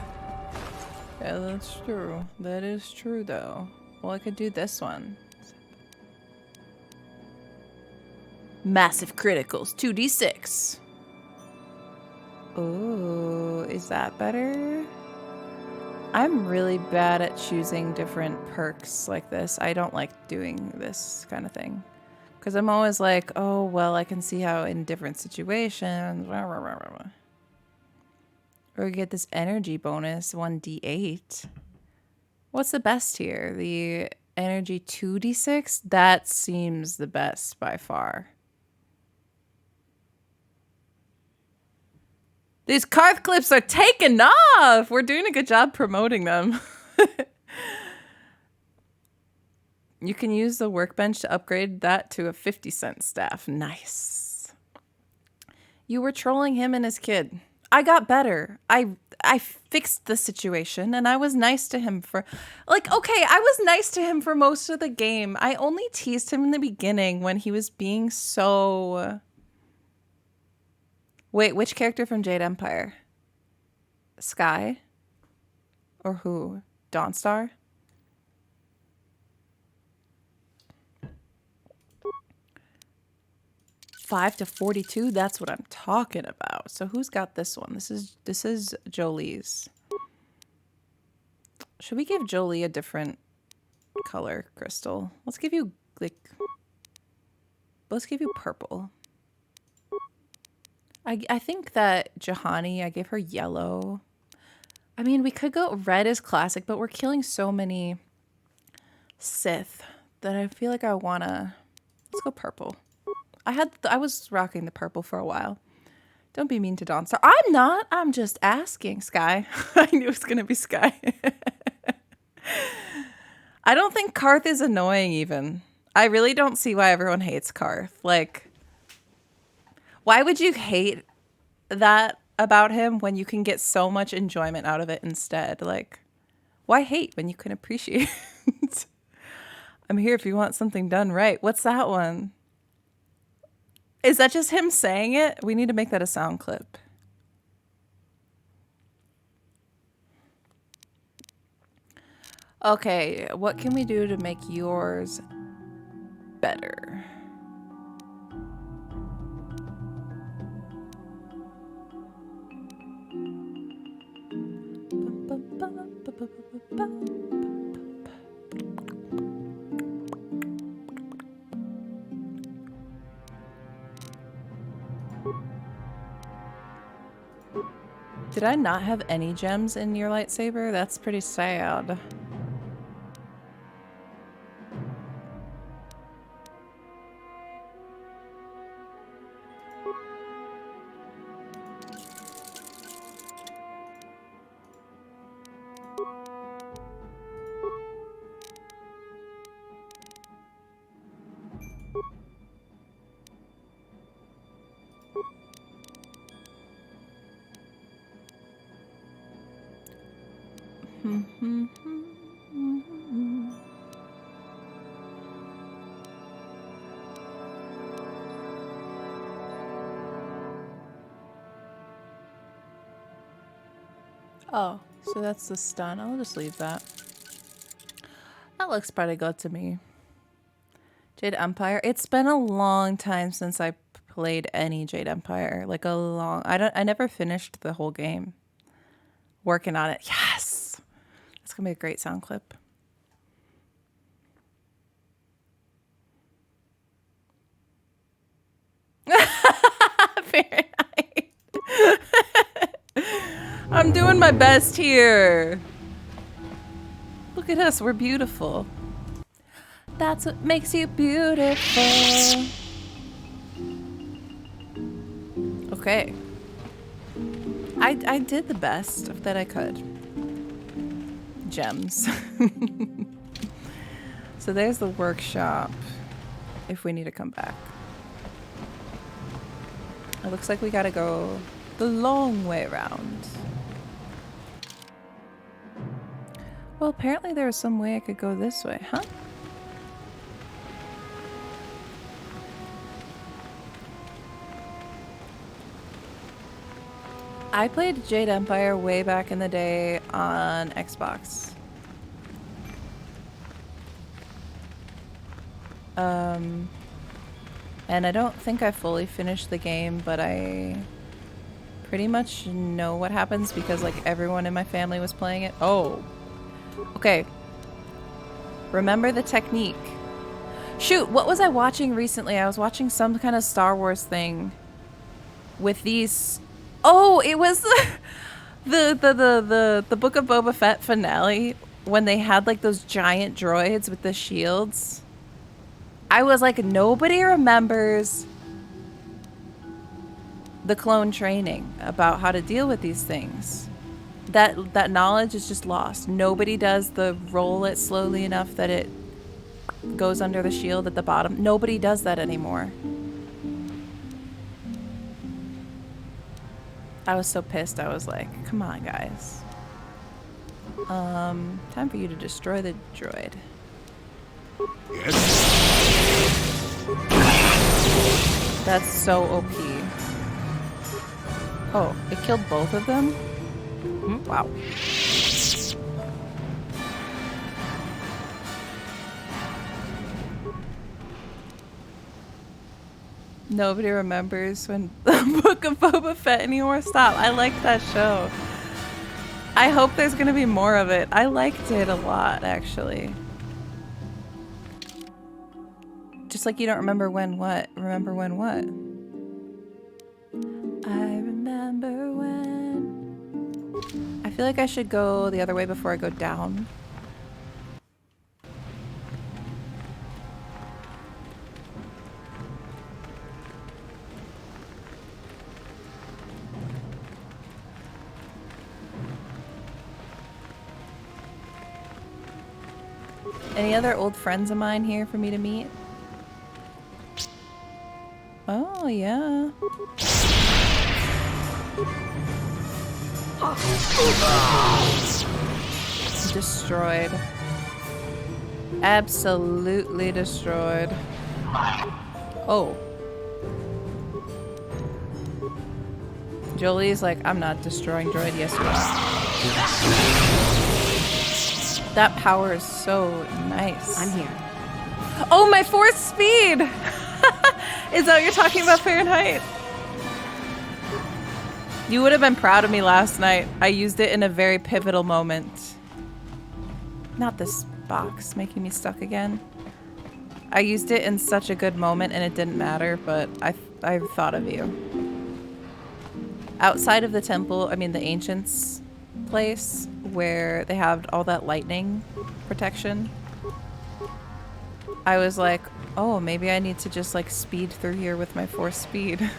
Yeah, that's true. That is true, though. Well, I could do this one. Massive criticals, 2d6. Ooh, is that better? I'm really bad at choosing different perks like this. I don't like doing this kind of thing. Because I'm always like, oh, well, I can see how in different situations. Or we get this energy bonus, 1d8. What's the best here? The energy 2d6? That seems the best by far. These Karth clips are taking off! We're doing a good job promoting them. You can use the workbench to upgrade that to a 50-cent staff. Nice. You were trolling him and his kid. I got better. I fixed the situation and I was nice to him for... Like, okay, I was nice to him for most of the game. I only teased him in the beginning when he was being so... Wait, which character from Jade Empire? Sky? Or who? Dawnstar? $5 to 42, that's what I'm talking about. So who's got this one? This is Jolie's. Should we give Jolie a different color crystal? Let's give you purple. I think that Jahani, I gave her yellow. I mean, we could go red as classic, but we're killing so many Sith that I feel like I wanna... Let's go purple. I was rocking the purple for a while. Don't be mean to Dawnstar. I'm not. I'm just asking, Sky. I knew it was gonna be Sky. I don't think Karth is annoying even. I really don't see why everyone hates Karth. Like... Why would you hate that about him when you can get so much enjoyment out of it instead? Like, why hate when you can appreciate it? I'm here if you want something done right. What's that one? Is that just him saying it? We need to make that a sound clip. Okay, what can we do to make yours better? Did I not have any gems in your lightsaber? That's pretty sad. Oh, so that's the stun. I'll just leave that. That looks pretty good to me. Jade Empire. It's been a long time since I played any Jade Empire. Like I never finished the whole game. Working on it. Yes! That's gonna be a great sound clip. Very nice. I'm doing my best here. Look at us, we're beautiful. That's what makes you beautiful. Okay. I did the best that I could. Gems. So there's the workshop if we need to come back. It looks like we gotta go the long way around. Well, apparently there was some way I could go this way, huh? I played Jade Empire way back in the day on Xbox. And I don't think I fully finished the game, but I pretty much know what happens because like everyone in my family was playing it. Oh. Okay. Remember the technique. Shoot, what was I watching recently? I was watching some kind of Star Wars thing with these. Oh, it was the Book of Boba Fett finale when they had like those giant droids with the shields. I was like, nobody remembers the clone training about how to deal with these things. That knowledge is just lost. Nobody does the roll it slowly enough that it goes under the shield at the bottom. Nobody does that anymore. I was so pissed. I was like, come on, guys. Time for you to destroy the droid. Yes? That's so OP. Oh, it killed both of them? Wow. Nobody remembers when the Book of Boba Fett anymore. Stop. I liked that show. I hope there's going to be more of it. I liked it a lot, actually. Just like you don't remember when what. Remember when what? I remember when. I feel like I should go the other way before I go down. Any other old friends of mine here for me to meet? Oh, yeah. Destroyed. Absolutely destroyed. Oh. Jolie's like, I'm not destroying droid. Yes, you are. That power is so nice. I'm here. Oh, my fourth speed! Is that what you're talking about, Fahrenheit? You would have been proud of me last night. I used it in a very pivotal moment. Not this box making me stuck again. I used it in such a good moment and it didn't matter, but I thought of you. Outside of the temple, I mean the Ancients place, where they have all that lightning protection, I was like, oh, maybe I need to just like speed through here with my 4th speed.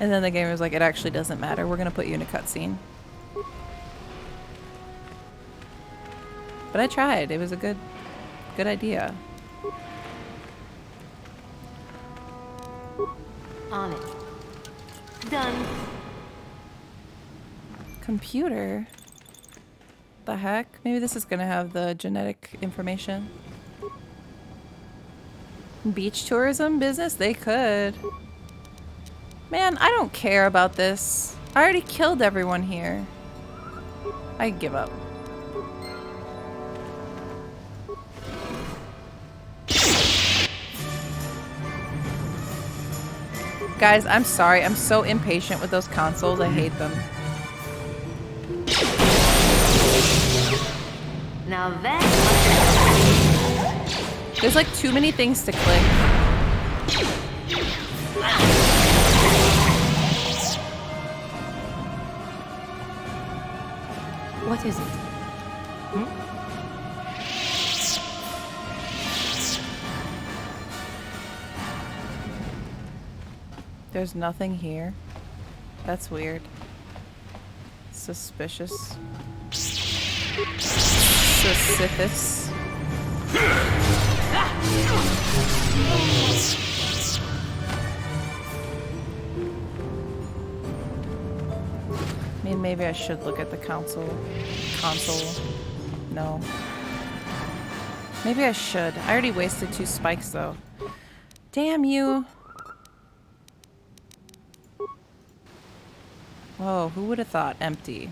And then the game was like, it actually doesn't matter. We're gonna put you in a cutscene. But I tried. It was a good idea. On it. Done. Computer? The heck? Maybe this is gonna have the genetic information. Beach tourism business? They could. Man, I don't care about this. I already killed everyone here. I give up. Guys, I'm sorry. I'm so impatient with those consoles. I hate them. Now that. There's like too many things to click. What is it? There's nothing here. That's weird. Suspicious. Sisyphus. I mean, maybe I should look at the console. No. Maybe I should. I already wasted 2 spikes though. Damn you. Whoa, who would have thought empty?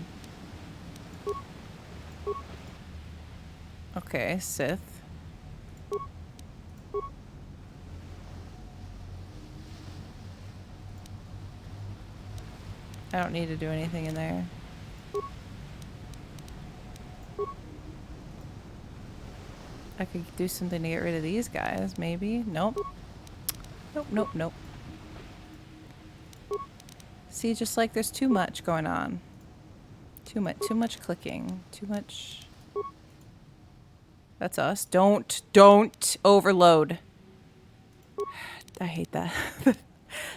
Okay, Sith. I don't need to do anything in there. I could do something to get rid of these guys, maybe. Nope. Nope, nope, nope. See, just like there's too much going on. Too much clicking. Too much. That's us. Don't overload. I hate that.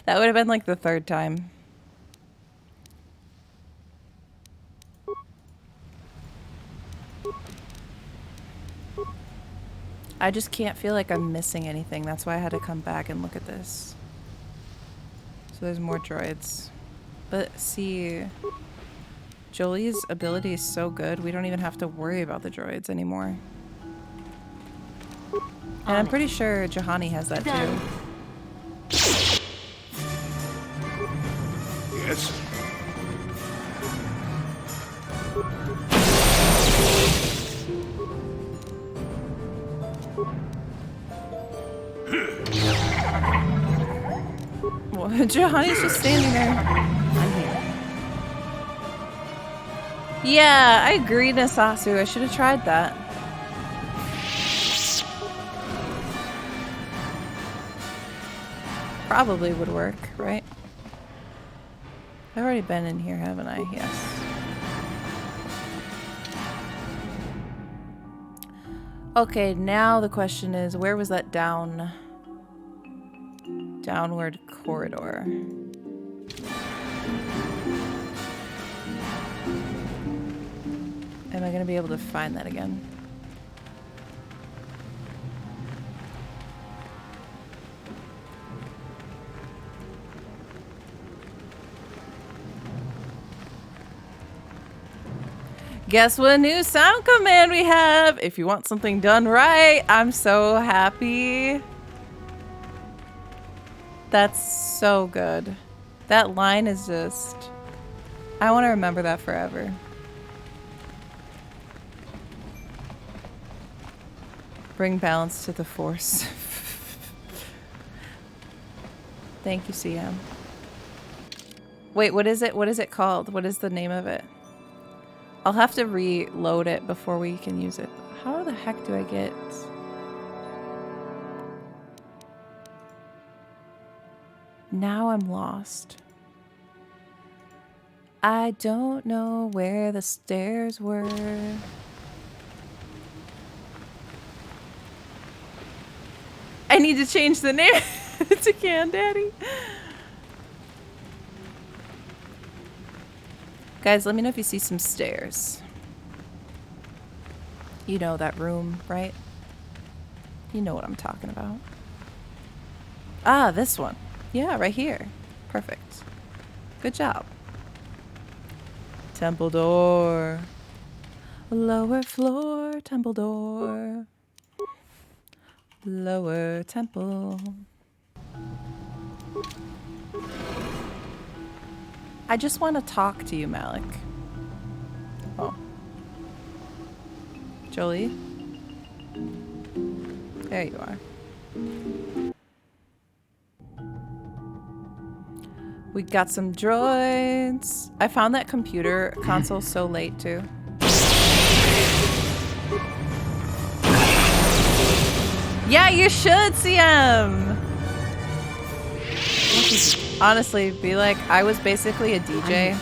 That would have been like the 3rd time. I just can't feel like I'm missing anything. That's why I had to come back and look at this. So there's more droids. But see, Jolie's ability is so good, we don't even have to worry about the droids anymore. And I'm pretty sure Juhani has that too. Yes? Well, Juhani's just standing there. I'm here. Yeah, I agree, Nasasu. I should have tried that. Probably would work, right? I've already been in here, haven't I? Yes. Okay, now the question is, where was that downward corridor? Am I going to be able to find that again? Guess what new sound command we have? If you want something done right, I'm so happy. That's so good. That line is just... I want to remember that forever. Bring balance to the Force. Thank you, CM. Wait, what is it? What is it called? What is the name of it? I'll have to reload it before we can use it. How the heck do I get... Now I'm lost. I don't know where the stairs were. I need to change the name to Can Daddy. Guys, let me know if you see some stairs. You know that room, right? You know what I'm talking about. Ah, this one. Yeah, right here. Perfect. Good job. Temple door. Lower floor, temple door. Lower temple. I just want to talk to you, Malik. Oh. Jolie? There you are. We got some droids. I found that computer console so late, too. Yeah, you should, CM! Honestly, be like, I was basically a DJ.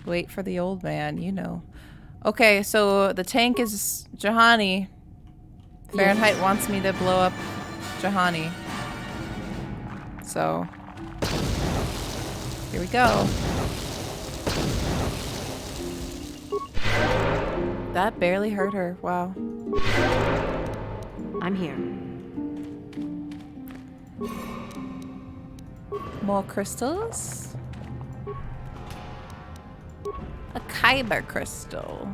Wait for the old man, you know. Okay, so the tank is Juhani. Fahrenheit wants me to blow up Juhani. So, here we go. That barely hurt her. Wow. I'm here. More crystals. A kyber crystal.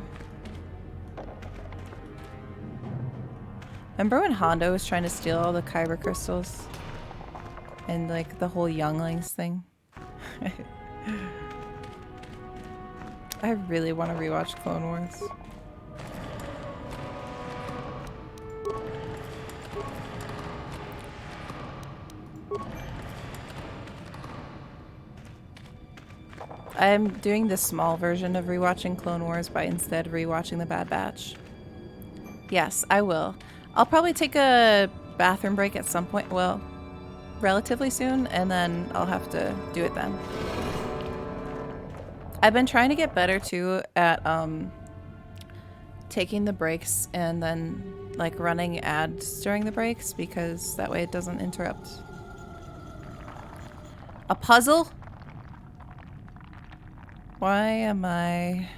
Remember when Hondo was trying to steal all the kyber crystals? And like the whole younglings thing? I really want to rewatch Clone Wars. I'm doing the small version of rewatching Clone Wars by instead rewatching The Bad Batch. Yes, I will. I'll probably take a bathroom break at some point. Well, relatively soon, and then I'll have to do it then. I've been trying to get better too at taking the breaks and then like running ads during the breaks because that way it doesn't interrupt. A puzzle? Why am I...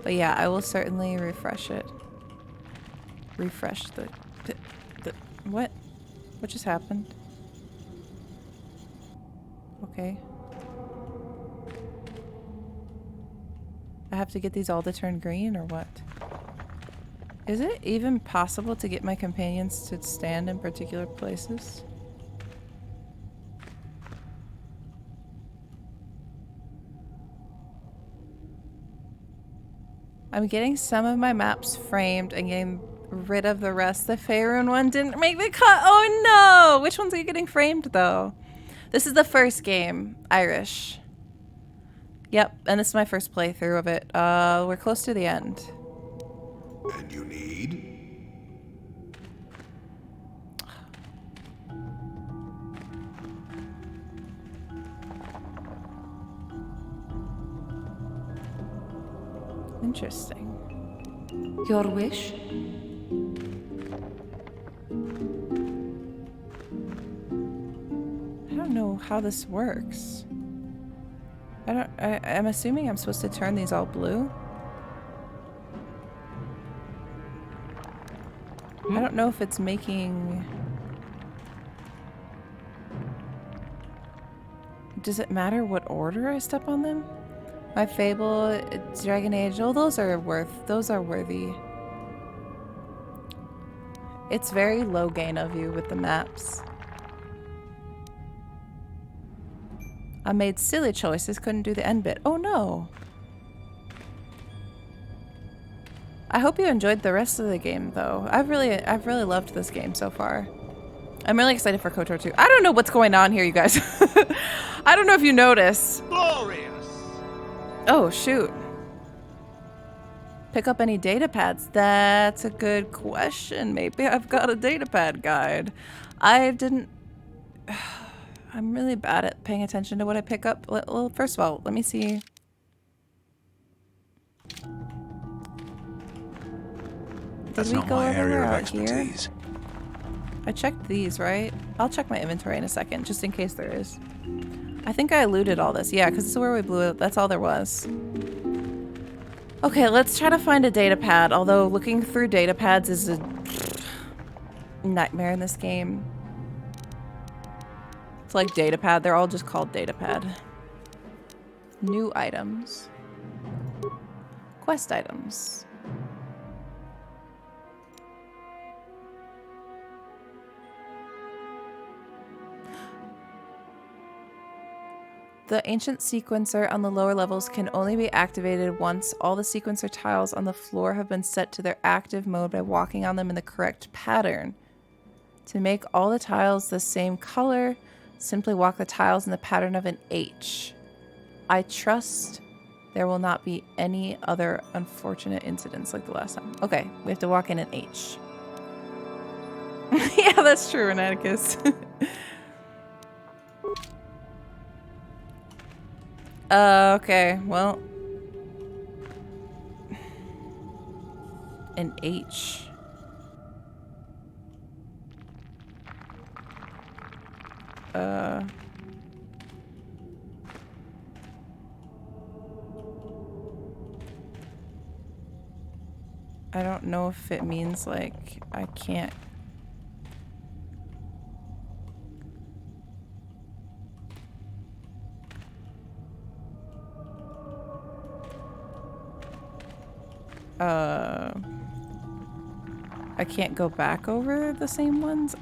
But yeah, I will certainly refresh it. Refresh the what? What just happened? Okay. I have to get these all to turn green or what? Is it even possible to get my companions to stand in particular places? I'm getting some of my maps framed and getting rid of the rest. The Faerun one didn't make the cut. Oh no! Which ones are you getting framed though? This is the first game, Irish. Yep, and this is my first playthrough of it. We're close to the end. And you need? Interesting. Your wish? I don't know how this works. I'm assuming I'm supposed to turn these all blue. I don't know if it's making... Does it matter what order I step on them? My Fable, Dragon Age, oh, those are worthy. It's very low gain of you with the maps. I made silly choices, couldn't do the end bit. Oh no. I hope you enjoyed the rest of the game though. I've really loved this game so far. I'm really excited for KOTOR 2. I don't know what's going on here, you guys. I don't know if you notice. Glorious! Oh, shoot. Pick up any data pads? That's a good question. Maybe I've got a data pad guide. I didn't... I'm really bad at paying attention to what I pick up. Well, first of all, let me see. That's not my area of expertise. I checked these, right? I'll check my inventory in a second, just in case there is. I think I looted all this. Yeah, because this is where we blew it. That's all there was. Okay, let's try to find a data pad, although looking through data pads is a nightmare in this game. It's like data pad. They're all just called data pad. New items. Quest items. The ancient sequencer on the lower levels can only be activated once all the sequencer tiles on the floor have been set to their active mode by walking on them in the correct pattern. To make all the tiles the same color, simply walk the tiles in the pattern of an H. I trust there will not be any other unfortunate incidents like the last time. Okay, we have to walk in an H. Yeah, that's true, Renaticus. Okay, well. An H. I don't know if it means like I can't. I can't go back over the same ones?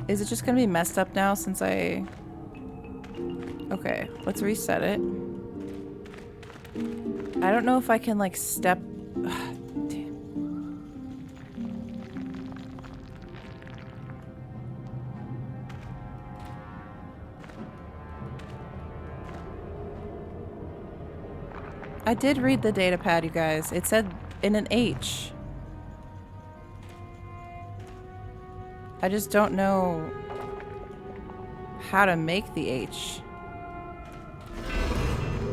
Is it just gonna be messed up now since I... Okay, let's reset it. I don't know if I can, like, step... Damn. I did read the data pad, you guys. It said in an H. I just don't know how to make the H.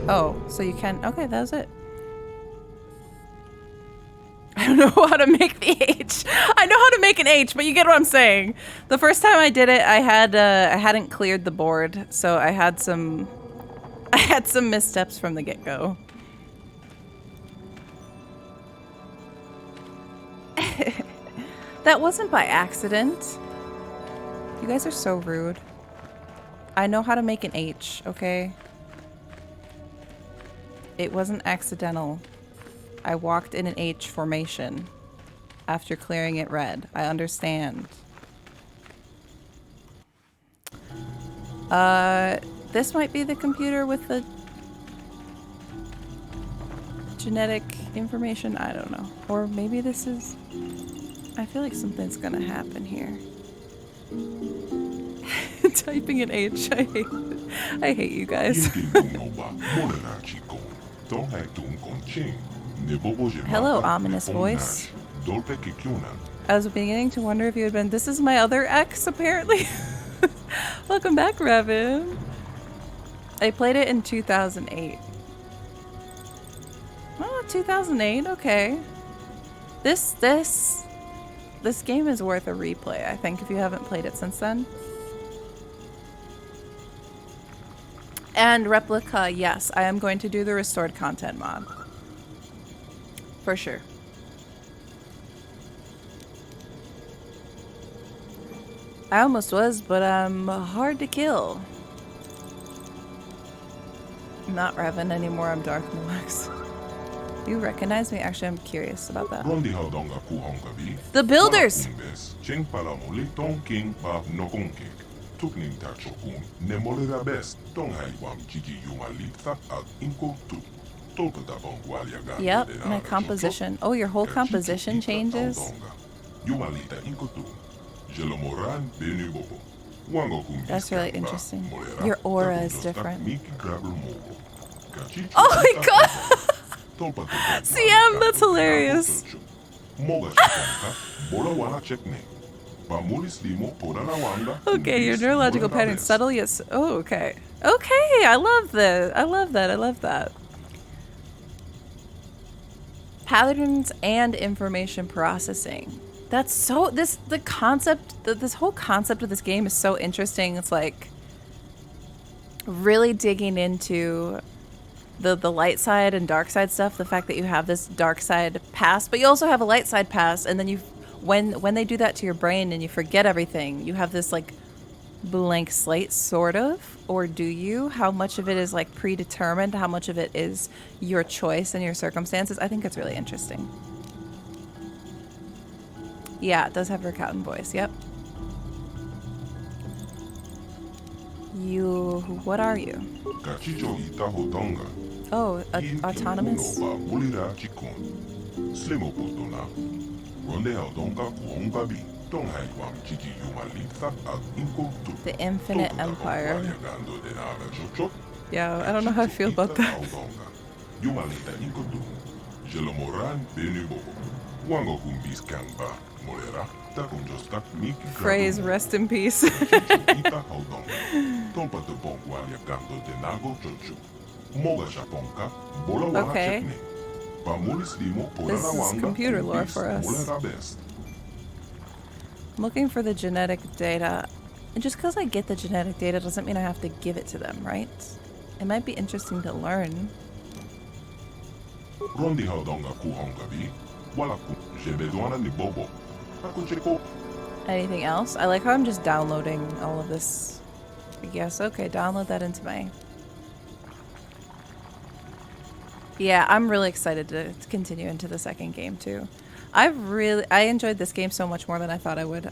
Oh, so you can... Okay, that was it. I don't know how to make the H. I know how to make an H, but you get what I'm saying. The first time I did it, I hadn't cleared the board, so I had some missteps from the get-go. That wasn't by accident. You guys are so rude. I know how to make an H, okay? It wasn't accidental. I walked in an H formation after clearing it red. I understand. This might be the computer with the genetic information. I don't know. Or maybe this is... I feel like something's gonna happen here. Typing an H. I hate you guys. Hello, ominous voice. I was beginning to wonder if you had been... This is my other ex, apparently. Welcome back, Revan. I played it in 2008. Oh, 2008, okay. This game is worth a replay, I think, if you haven't played it since then. And Replica, yes, I am going to do the restored content mod. For sure. I almost was, but I'm hard to kill. I'm not Revan anymore, I'm Darth Melaxle. You recognize me? Actually, I'm curious about that. The Builders! Yep, my composition. Oh, your whole composition changes? That's really interesting. Your aura is different. Oh my god! CM, that's hilarious. Okay, your neurological pattern subtle, yes. Oh, okay. Okay, I love that. I love that. I love that. Patterns and information processing. That's so, this whole concept of this game is so interesting. It's like really digging into the light side and dark side stuff. The fact that you have this dark side past, but you also have a light side past, and then when they do that to your brain and you forget everything, you have this like blank slate, sort of. Or do you? How much of it is like predetermined? How much of it is your choice and your circumstances? I think it's really interesting. Yeah, it does have her Cowton voice. Yep. You... What are you? Oh, autonomous? The Infinite Empire. Yeah, I don't know how I feel about that. Phrase, rest in peace. Okay. This is computer lore for us. I'm looking for the genetic data. And just because I get the genetic data doesn't mean I have to give it to them, right? It might be interesting to learn. Anything else? I like how I'm just downloading all of this. Yes, okay, download that into my... Yeah, I'm really excited to continue into the second game too. I enjoyed this game so much more than I thought I would.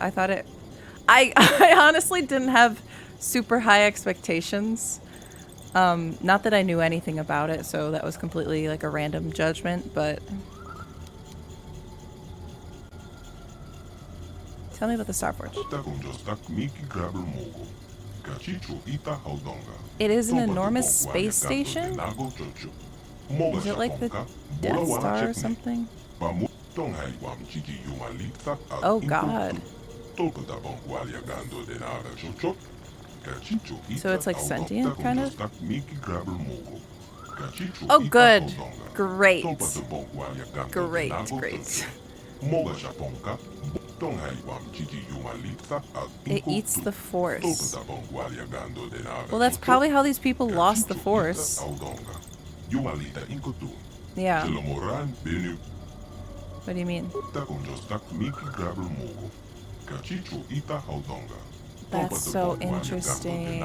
I honestly didn't have super high expectations. Not that I knew anything about it, so that was completely like a random judgment, but tell me about the Starforge. It is an enormous space station? Is it like the Death Star or something? Oh god. So it's like sentient, kind of? Oh good. Great. Great, great. It eats the Force. Well, that's probably how these people lost the Force. Yeah. What do you mean? That's so interesting.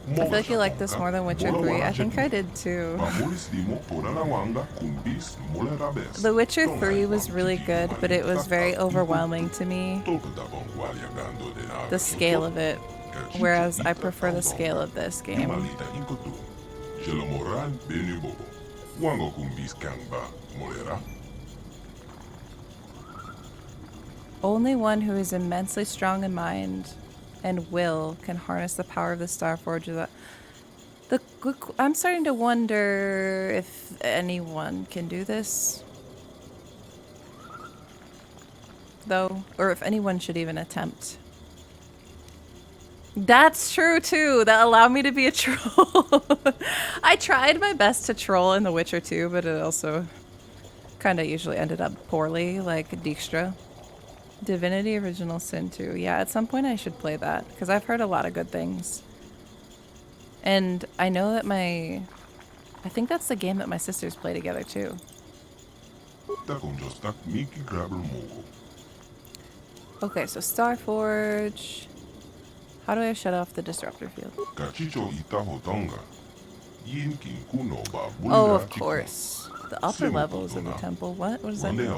I feel like you like this more than Witcher 3. I think I did too. The Witcher 3 was really good, but it was very overwhelming to me. The scale of it. Whereas I prefer the scale of this game. Only one who is immensely strong in mind and will can harness the power of the Starforge. I'm starting to wonder if anyone can do this, though, or if anyone should even attempt. That's true too. That allowed me to be a troll. I tried my best to troll in The Witcher 2, but it also kind of usually ended up poorly, like Dijkstra. Divinity Original Sin 2. Yeah, at some point I should play that, because I've heard a lot of good things. And I know that I think that's the game that my sisters play together too. Okay, so Starforge. How do I shut off the disruptor field? Oh, of course. The upper levels of the temple. What? What does that mean?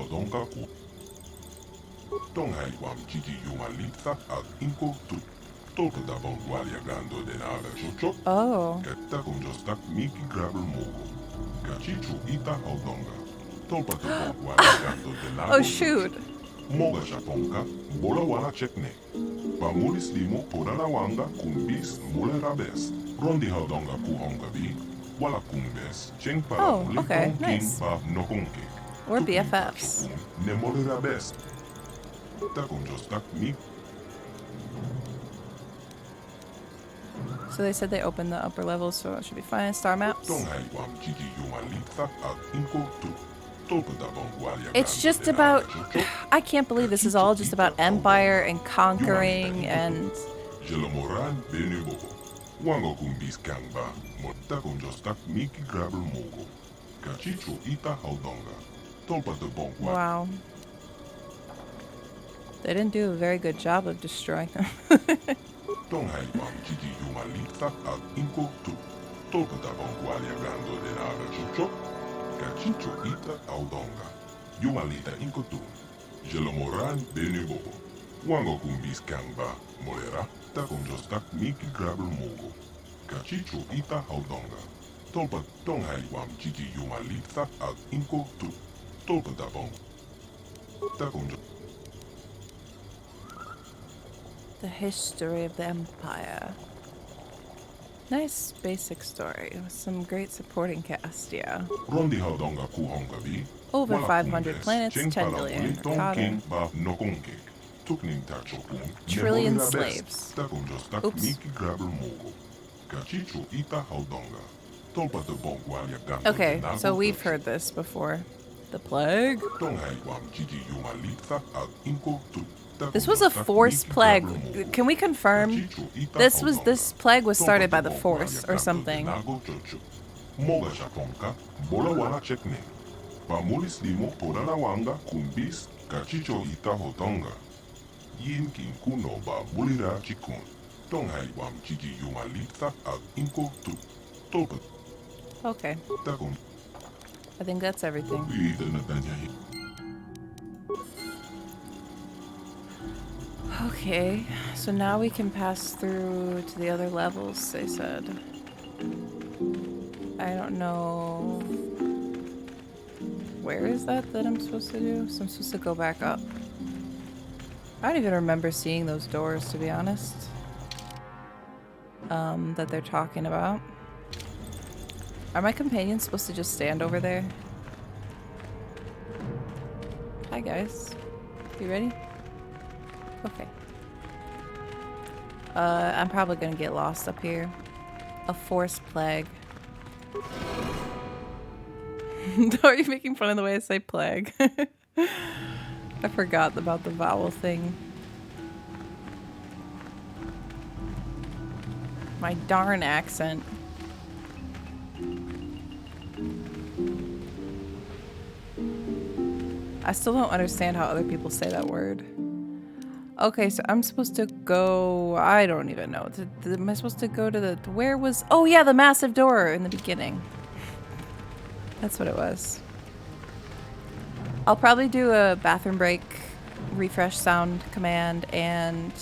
Oh. Oh shoot. Oh, okay, nice. We're BFFs. So they said they opened the upper levels, so it should be fine. Star maps. It's just about... I can't believe this is all just about empire and conquering and... Wow. They didn't do a very good job of destroying them. The history of the Empire. Nice basic story with some great supporting cast, yeah. Over 500 planets, 10 billion Kata. Trillion slaves. Oops. Okay, so we've heard this before. The plague? This was a Force plague. Can we confirm? This plague was started by the Force or something. Okay. I think that's everything. Okay, so now we can pass through to the other levels, they said. I don't know... Where is that I'm supposed to do? So I'm supposed to go back up. I don't even remember seeing those doors, to be honest. That they're talking about. Are my companions supposed to just stand over there? Hi guys. You ready? Okay. I'm probably gonna get lost up here. A Force plague. Are you making fun of the way I say plague? I forgot about the vowel thing. My darn accent. I still don't understand how other people say that word. Okay, so I'm supposed to go... I don't even know. Am I supposed to go to the... Where was... Oh yeah, the massive door in the beginning. That's what it was. I'll probably do a bathroom break, refresh sound command, and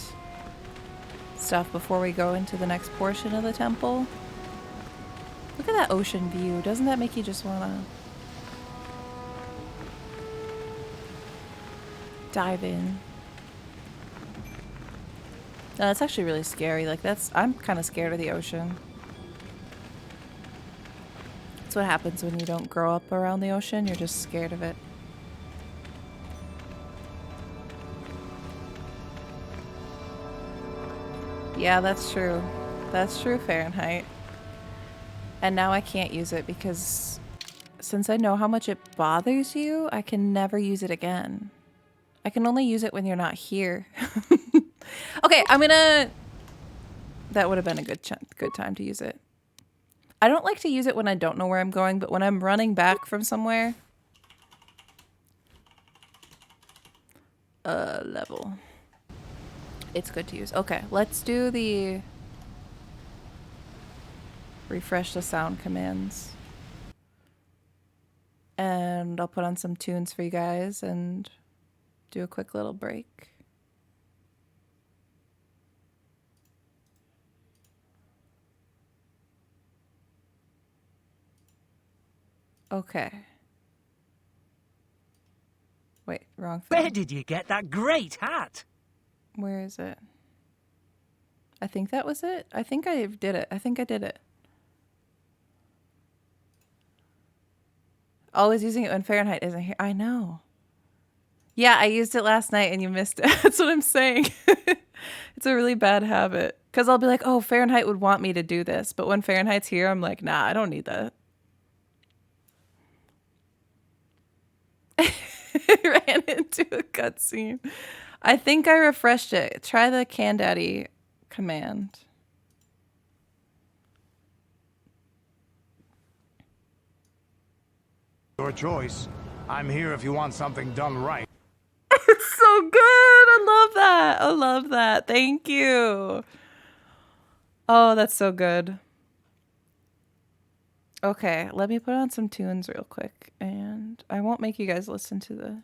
stuff before we go into the next portion of the temple. Look at that ocean view. Doesn't that make you just wanna dive in? No, that's actually really scary. Like I'm kind of scared of the ocean. That's what happens when you don't grow up around the ocean. You're just scared of it. Yeah, that's true. That's true, Fahrenheit. And now I can't use it because since I know how much it bothers you, I can never use it again. I can only use it when you're not here. Okay, I'm gonna... That would have been a good time to use it. I don't like to use it when I don't know where I'm going, but when I'm running back from somewhere... level. It's good to use. Okay, let's do the... refresh the sound commands. And I'll put on some tunes for you guys and do a quick little break. Okay. Wait, wrong thing. Where did you get that great hat? Where is it? I think that was it. I think I did it. I think I did it. Always using it when Fahrenheit isn't here. I know. Yeah, I used it last night and you missed it. That's what I'm saying. It's a really bad habit. Because I'll be like, oh, Fahrenheit would want me to do this. But when Fahrenheit's here, I'm like, nah, I don't need that. Ran into a cutscene. I think I refreshed it. Try the Candaddy command. Your choice. I'm here if you want something done right. It's so good. I love that. I love that. Thank you. Oh, that's so good. Okay, let me put on some tunes real quick, and I won't make you guys listen to the...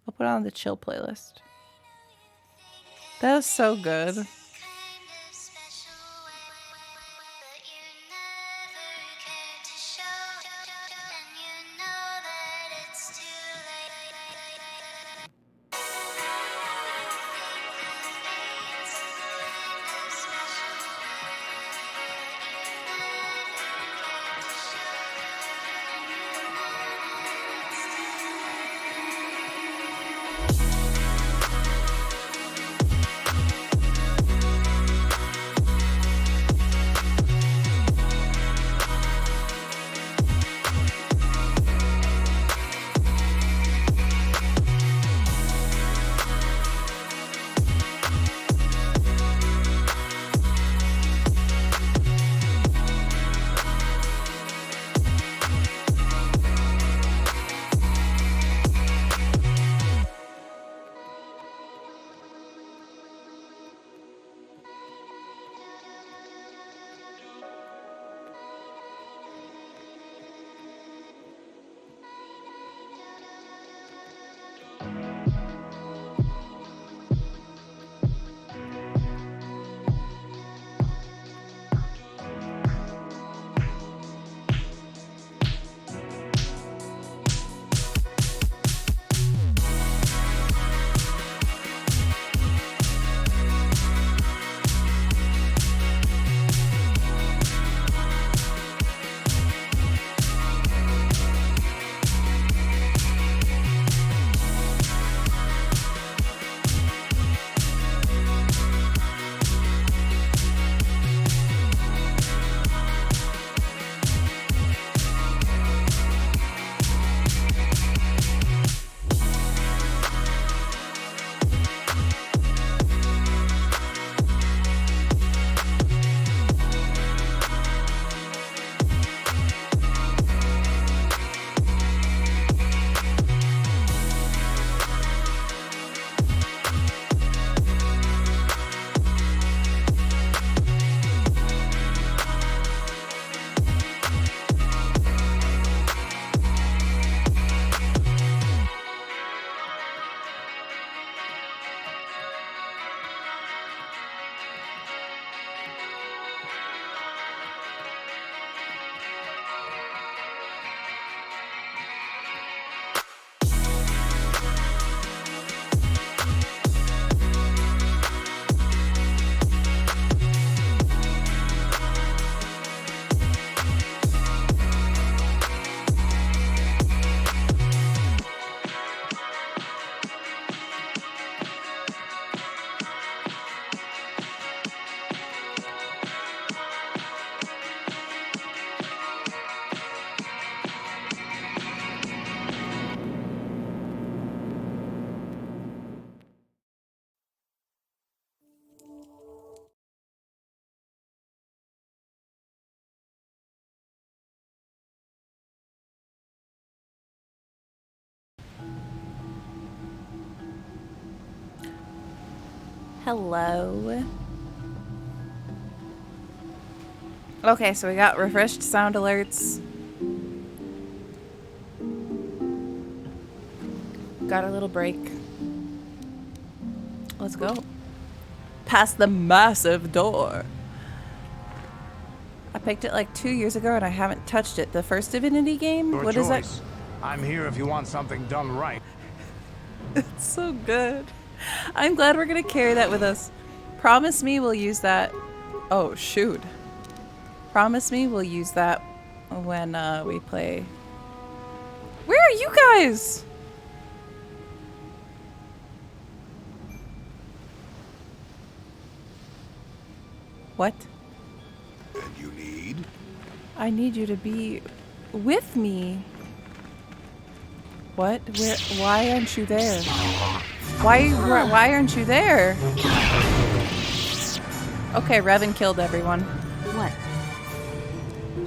I'll put on the chill playlist. That was so good. Hello. Okay, so we got refreshed sound alerts. Got a little break. Let's go. Past the massive door. I picked it like 2 years ago and I haven't touched it. The first Divinity game? Your What choice. is that? I'm here if you want something done right. It's so good. I'm glad we're gonna carry that with us. Promise me we'll use that. Oh, shoot. Promise me we'll use that when we play. Where are you guys? What? And you need? I need you to be with me. What? Where? Why aren't you there? Why aren't you there? Okay, Revan killed everyone. What?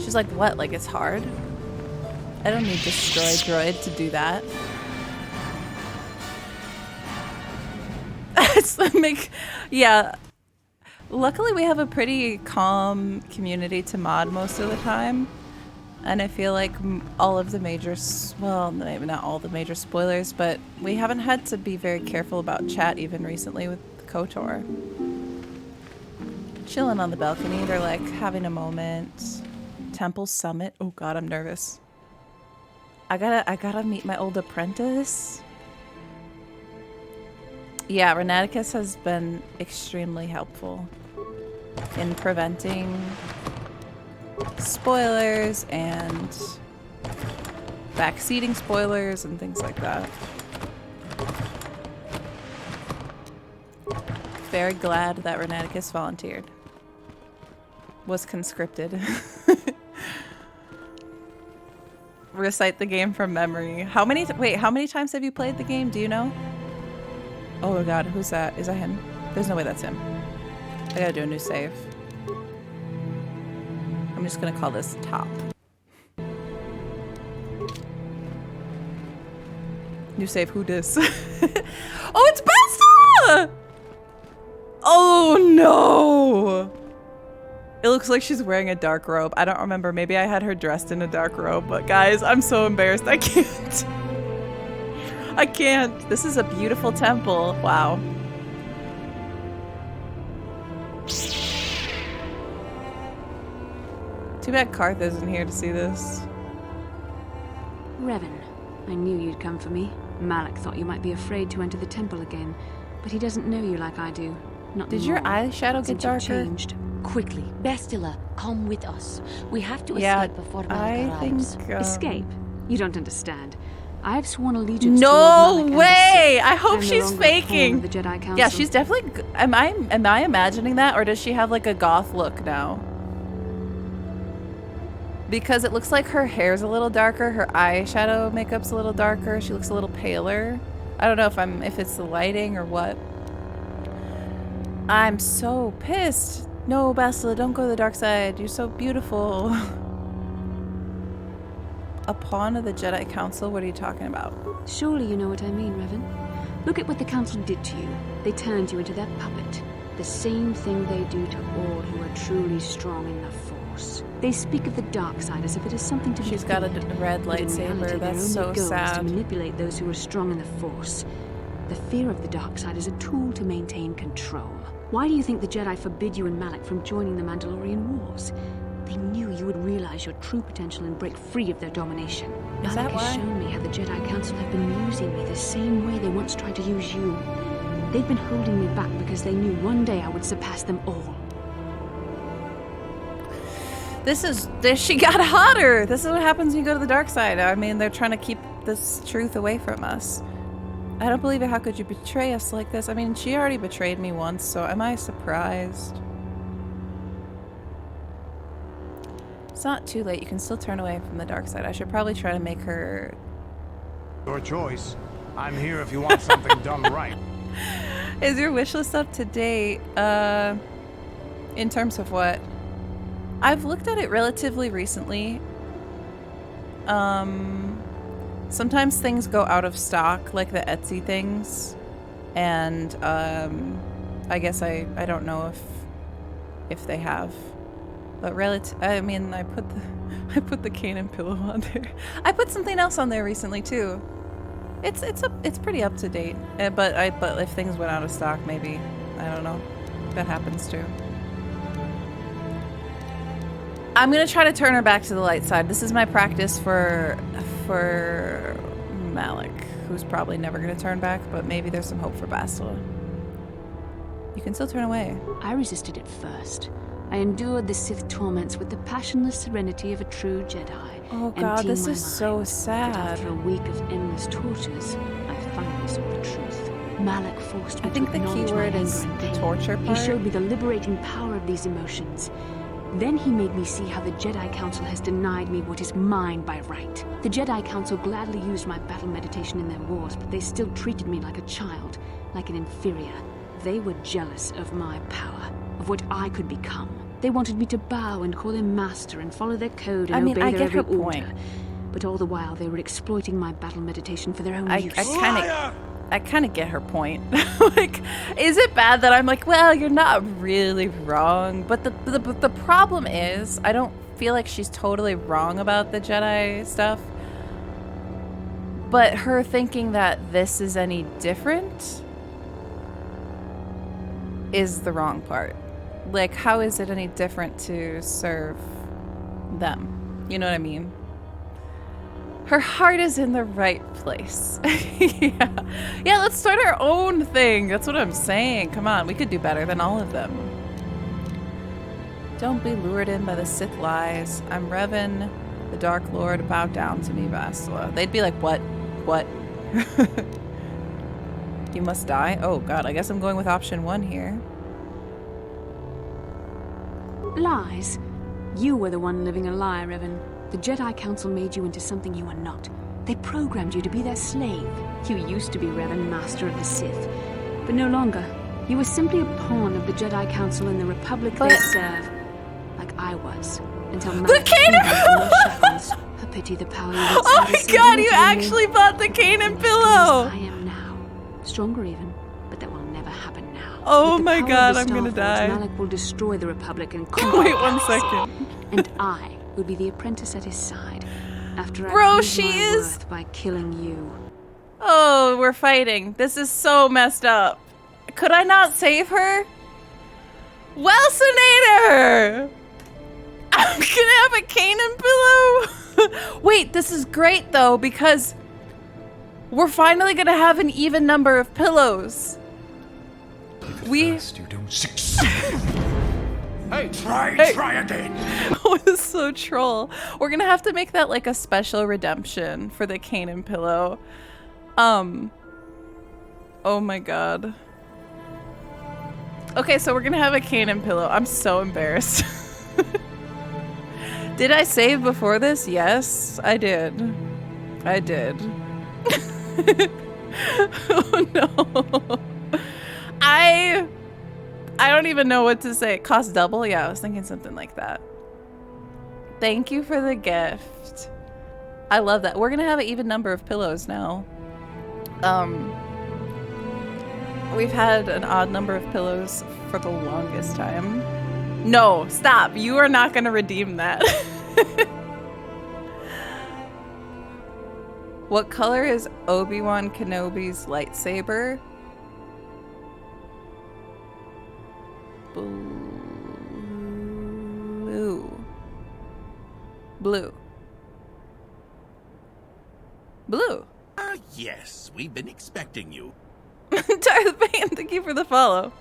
She's like, what? Like it's hard? I don't need Destroy Droid to do that. It's like, yeah. Luckily, we have a pretty calm community to mod most of the time. And I feel like all of the major, well, maybe not all the major spoilers, but we haven't had to be very careful about chat even recently with KOTOR. Chilling on the balcony, they're like having a moment. Temple Summit. Oh god, I'm nervous. I gotta meet my old apprentice. Yeah, Renaticus has been extremely helpful in preventing spoilers and backseating spoilers and things like that. Very glad that Renaticus volunteered. Was conscripted. Recite the game from memory. How many times have you played the game? Do you know? Oh my god, who's that? Is that him? There's no way that's him. I gotta do a new save. I'm just gonna call this top. New save, who dis? Oh, it's Bastila! Oh no! It looks like she's wearing a dark robe. I don't remember. Maybe I had her dressed in a dark robe, but guys, I'm so embarrassed. I can't. I can't. This is a beautiful temple. Wow. Too bad Karth isn't here to see this. Revan, I knew you'd come for me. Malak thought you might be afraid to enter the temple again, but he doesn't know you like I do. Not Did your anymore. eyeshadow get Since darker? you've changed. Quickly, Bastila, come with us. We have to Yeah, escape before I Malak arrives. think. Escape? You don't understand. I have sworn allegiance to No Lord Malak and the way! Sith. I hope I'm no she's longer a pawn faking. of the Jedi Council. Yeah, she's definitely. Am I imagining that, or does she have like a goth look now? Because it looks like her hair's a little darker, her eyeshadow makeup's a little darker, she looks a little paler. I don't know if it's the lighting or what. I'm so pissed. No, Bastila, don't go to the dark side. You're so beautiful. A pawn of the Jedi Council? What are you talking about? Surely you know what I mean, Revan. Look at what the Council did to you. They turned you into their puppet. The same thing they do to all who are truly strong in the Force. They speak of the dark side as if it is something to be She's got a feared. red But in lightsaber. reality, That's their so only goal is to sad. manipulate those who are strong in the Force. The fear of the dark side is a tool to maintain control. Why do you think the Jedi forbid you and Malak from joining the Mandalorian Wars? They knew you would realize your true potential and break free of their domination. Is Malak that has why? shown me how the Jedi Council have been using me the same way they once tried to use you. They've been holding me back because they knew one day I would surpass them all. She got hotter. This is what happens when you go to the dark side. I mean, they're trying to keep this truth away from us. I don't believe it. How could you betray us like this? I mean, she already betrayed me once, so am I surprised? It's not too late. You can still turn away from the dark side. I should probably try to make her... Your choice. I'm here if you want something done right. Is your wish list up to date? In terms of what? I've looked at it relatively recently. Sometimes things go out of stock, like the Etsy things. And I guess I don't know if they have. But I mean, I put the Kanan pillow on there. I put something else on there recently too. It's pretty up to date. But if things went out of stock, maybe, I don't know. That happens too. I'm gonna try to turn her back to the light side. This is my practice for Malik, who's probably never gonna turn back, but maybe there's some hope for Bastila. You can still turn away. I resisted at first. I endured the Sith torments with the passionless serenity of a true Jedi. Oh god, this is so But sad. after a week of endless tortures, I finally saw the truth. Malik forced me I think to the acknowledge key my word anger is and the pain. torture He part. showed me the liberating power of these emotions. Then he made me see how the Jedi Council has denied me what is mine by right. The Jedi Council gladly used my battle meditation in their wars, but they still treated me like a child, like an inferior. They were jealous of my power, of what I could become. They wanted me to bow and call them master and follow their code and obey their every order. But all the while, they were exploiting my battle meditation for their own use. I kind of get her point. Like, is it bad that I'm like, well, you're not really wrong, but the problem is, I don't feel like she's totally wrong about the Jedi stuff. But her thinking that this is any different is the wrong part. Like, how is it any different to serve them? You know what I mean? Her heart is in the right place. Yeah, let's start our own thing. That's what I'm saying. Come on, we could do better than all of them. Don't be lured in by the Sith lies. I'm Revan, the Dark Lord. Bow down to me, Bastila. They'd be like, what? What? You must die? Oh god, I guess I'm going with option 1 here. Lies? You were the one living a lie, Revan. The Jedi Council made you into something you are not. They programmed you to be their slave. You used to be Revan, Master of the Sith, but no longer. You were simply a pawn of the Jedi Council in the Republic they serve, like I was, until Malik freed me from your shackles. For pity the power you once Oh had my is so god, dear you to me. actually bought the Kanan pillow! I am now. Stronger even, but that will never happen now. Oh With the my power god, of the I'm gonna Starforge, die. Malik will destroy the Republic and conquer Wait the 1 galaxy. second. And I will be the apprentice at his side. After I Bro, prove she my is- worth by killing you. Oh, we're fighting. This is so messed up. Could I not save her? Welsonator! I'm gonna have a Kanan pillow. Wait, this is great though, because we're finally gonna have an even number of pillows. First you don't succeed. Hey, try again. Oh, this is so troll. We're gonna have to make that like a special redemption for the Kanan pillow. Oh my god. Okay, so we're gonna have a Kanan pillow. I'm so embarrassed. Did I save before this? Yes, I did. I did. Oh no. I don't even know what to say. It costs double? Yeah, I was thinking something like that. Thank you for the gift. I love that. We're gonna have an even number of pillows now. We've had an odd number of pillows for the longest time. No, stop. You are not gonna redeem that. What color is Obi-Wan Kenobi's lightsaber? Blue. Blue. Blue. Yes, we've been expecting you. Darth Bane, thank you for the follow.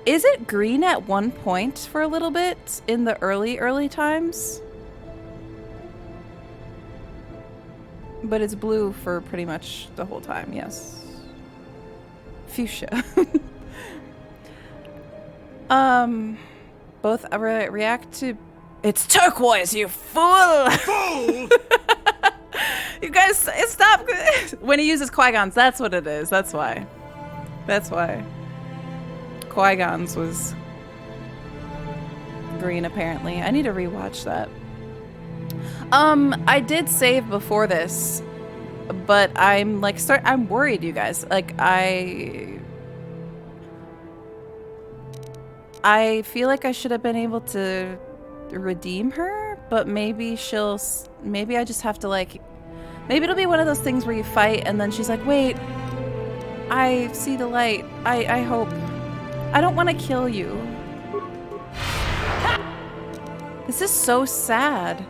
Is it green at one point for a little bit in the early times? But it's blue for pretty much the whole time, yes. Fuchsia. Both react to... It's turquoise, you fool! Fool! You guys, stop! When he uses Qui-Gon's, that's what it is. That's why. That's why. Qui-Gon's was green, apparently. I need to rewatch that. I did save before this. But I'm like, I'm worried, you guys. Like, I feel like I should have been able to redeem her, but maybe maybe I just have to like, maybe it'll be one of those things where you fight and then she's like, wait, I see the light. I hope. I don't want to kill you. This is so sad.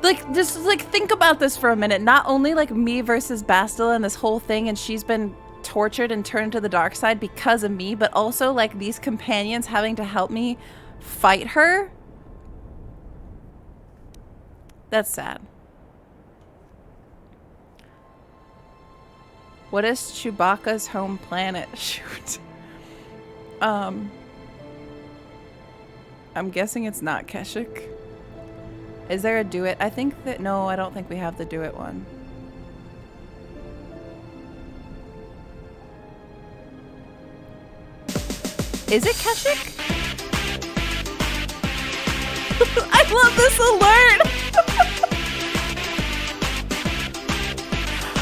Like, just like think about this for a minute. Not only like me versus Bastila and this whole thing, and she's been tortured and turned to the dark side because of me, but also like these companions having to help me fight her. That's sad. What is Chewbacca's home planet? Shoot. I'm guessing it's not Kashyyyk. Is there a do it? I think that, no, I don't think we have the do it one. Is it Kashyyyk? I love this alert!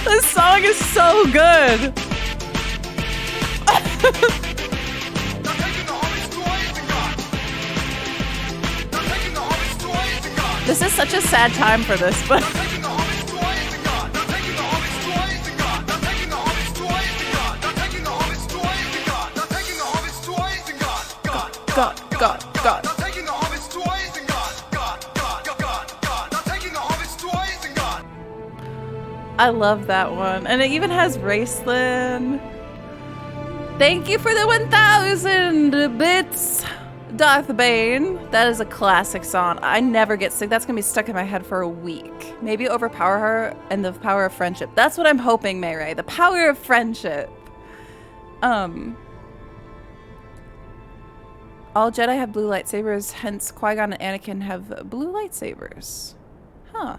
This song is so good! This is such a sad time for this, but... God. I love that one. And it even has Raceland. Thank you for the 1,000 bits, Darth Bane. That is a classic song. I never get sick. That's going to be stuck in my head for a week. Maybe overpower her and the power of friendship. That's what I'm hoping, Mayray. The power of friendship. All Jedi have blue lightsabers, hence Qui-Gon and Anakin have blue lightsabers. Huh.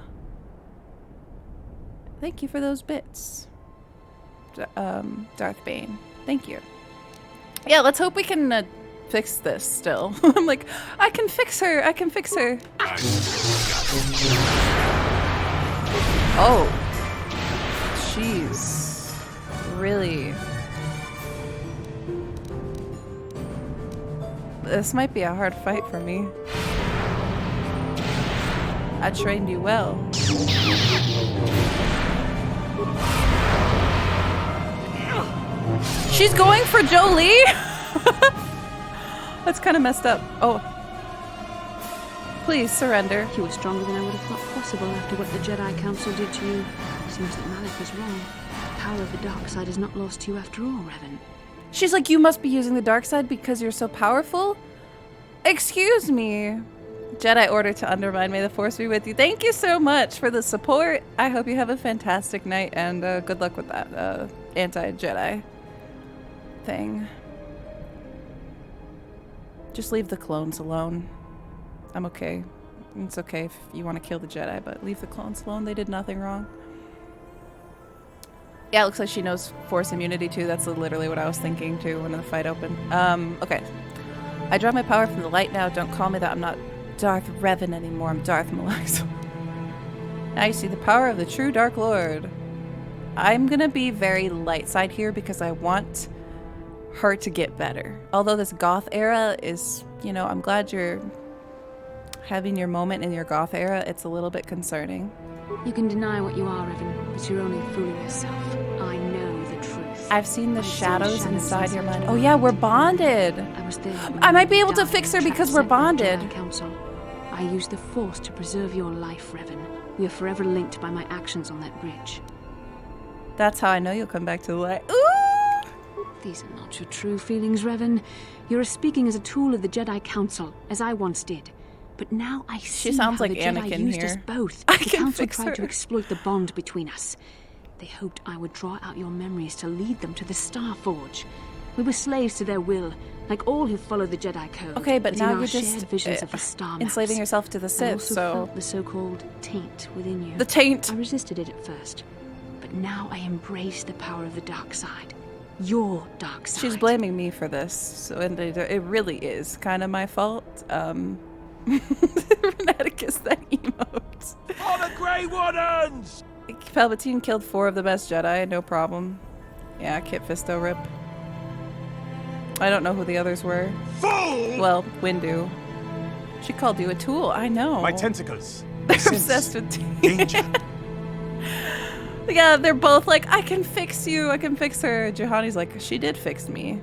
Thank you for those bits, Darth Bane. Thank you. Yeah, let's hope we can fix this still. I'm like, I can fix her. I can fix her. Oh. Jeez. Really. This might be a hard fight for me. I trained you well. She's going for Jolie? That's kind of messed up. Oh. Please, surrender. You were stronger than I would have thought possible after what the Jedi Council did to you. Seems that Malak was wrong. The power of the dark side is not lost to you after all, Revan. She's like, you must be using the dark side because you're so powerful? Excuse me. Jedi order to undermine. May the Force be with you. Thank you so much for the support. I hope you have a fantastic night, and good luck with that anti-Jedi thing. Just leave the clones alone. I'm okay. It's okay if you want to kill the Jedi, but leave the clones alone. They did nothing wrong. Yeah, it looks like she knows Force immunity too. That's literally what I was thinking too when the fight opened. Okay. I draw my power from the light now. Don't call me that. I'm not Darth Revan anymore. I'm Darth Melaxle. Now you see the power of the true Dark Lord. I'm gonna be very light side here because I want her to get better. Although this Goth era is, you know, I'm glad you're having your moment in your Goth era. It's a little bit concerning. You can deny what you are, Revan, but you're only fooling yourself. I know the truth. I've seen the shadows inside your mind. Oh yeah, we're bonded. I was there. I might be able to fix her because we're bonded. I used the Force to preserve your life, Revan. We are forever linked by my actions on that bridge. That's how I know you'll come back to the light. Ooh! These are not your true feelings, Revan. You're speaking as a tool of the Jedi Council, as I once did. But now I see she sounds how like the Jedi Anakin used here. us both. I the can Council fix tried her. to exploit the bond between us. They hoped I would draw out your memories to lead them to the Star Forge. We were slaves to their will, like all who follow the Jedi Code. Okay, but now in our you're just shared visions of the star enslaving maps. yourself to the I Sith, also so... felt the so-called taint within you. The taint! I resisted it at first, but now I embrace the power of the dark side. Your dark side. She's blaming me for this, so and it really is kind of my fault. Renaticus, that emote. For the Grey Wardens! Palpatine killed 4 of the best Jedi, no problem. Yeah, Kit Fisto rip. I don't know who the others were. Fool! Well, Windu. She called you a tool, I know. My tentacles. They're obsessed with danger. Yeah, they're both like, I can fix you, I can fix her. Juhani's like, she did fix me.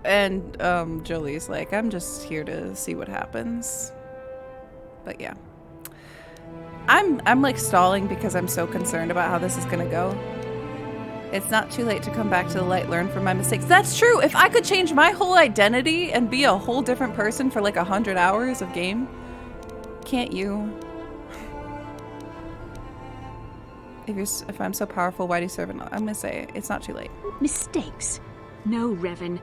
And Jolie's like, I'm just here to see what happens. But yeah. I'm like stalling because I'm so concerned about how this is gonna go. It's not too late to come back to the light, learn from my mistakes. That's true! If I could change my whole identity and be a whole different person for like 100 hours of game, can't you? If I'm so powerful, why do you serve it? I'm gonna say it's not too late. Mistakes? No, Revan.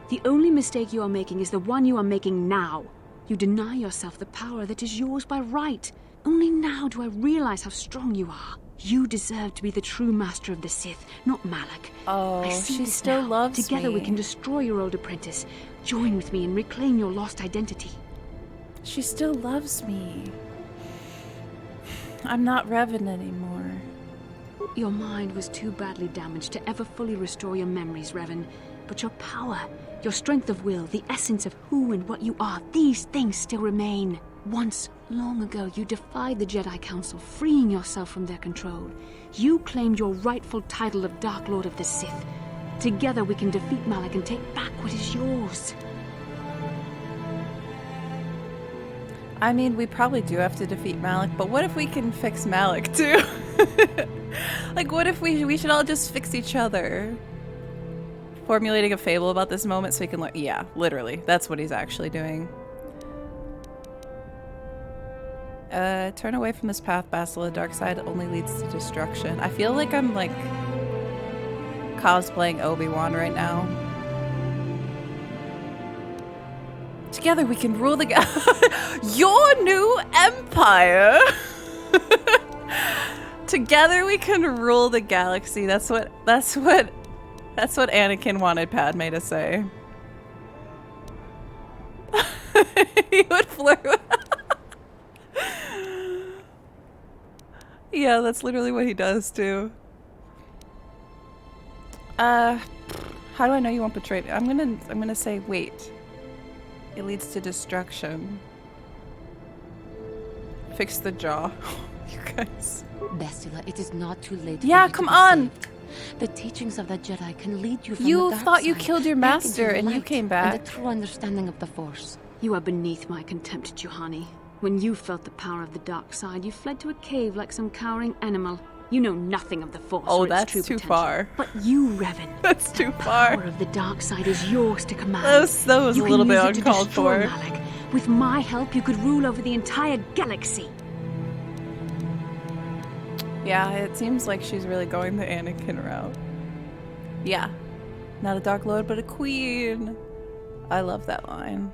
The only mistake you are making is the one you are making now. You deny yourself the power that is yours by right. Only now do I realize how strong you are. You deserve to be the true master of the Sith, not Malak. Oh, I see she this still now. loves Together me. we can destroy your old apprentice. Join with me and reclaim your lost identity. She still loves me. I'm not Revan anymore. Your mind was too badly damaged to ever fully restore your memories, Revan. But your power, your strength of will, the essence of who and what you are, these things still remain. Once, long ago, you defied the Jedi Council, freeing yourself from their control. You claimed your rightful title of Dark Lord of the Sith. Together we can defeat Malak and take back what is yours. I mean, we probably do have to defeat Malak, but what if we can fix Malak too? Like, what if we should all just fix each other? Formulating a fable about this moment so he can learn. Yeah, literally. That's what he's actually doing. Turn away from this path, Bastila. Dark side only leads to destruction. I feel like I'm like cosplaying Obi-Wan right now. Together we can rule the your new empire. Together we can rule the galaxy. That's what Anakin wanted Padme to say. He would flirt with Yeah, that's literally what he does too. How do I know you won't betray me? I'm gonna say wait. It leads to destruction. Fix the jaw. You guys. Bastila, it is not too late. Yeah, for you come to be on! saved. The teachings of the Jedi can lead you from You the dark thought you side killed your back into master the and you light came and back. the true understanding of the Force. You are beneath my contempt, Juhani. When you felt the power of the dark side, you fled to a cave like some cowering animal. You know nothing of the Force Oh, or its that's true too potential. far. But you, Revan, That's too the far. power of the dark side is yours to command. That was You a can little bit use it to uncalled destroy for. Malak. With my help, you could rule over the entire galaxy. Yeah, it seems like she's really going the Anakin route. Yeah. Not a Dark Lord, but a queen. I love that line.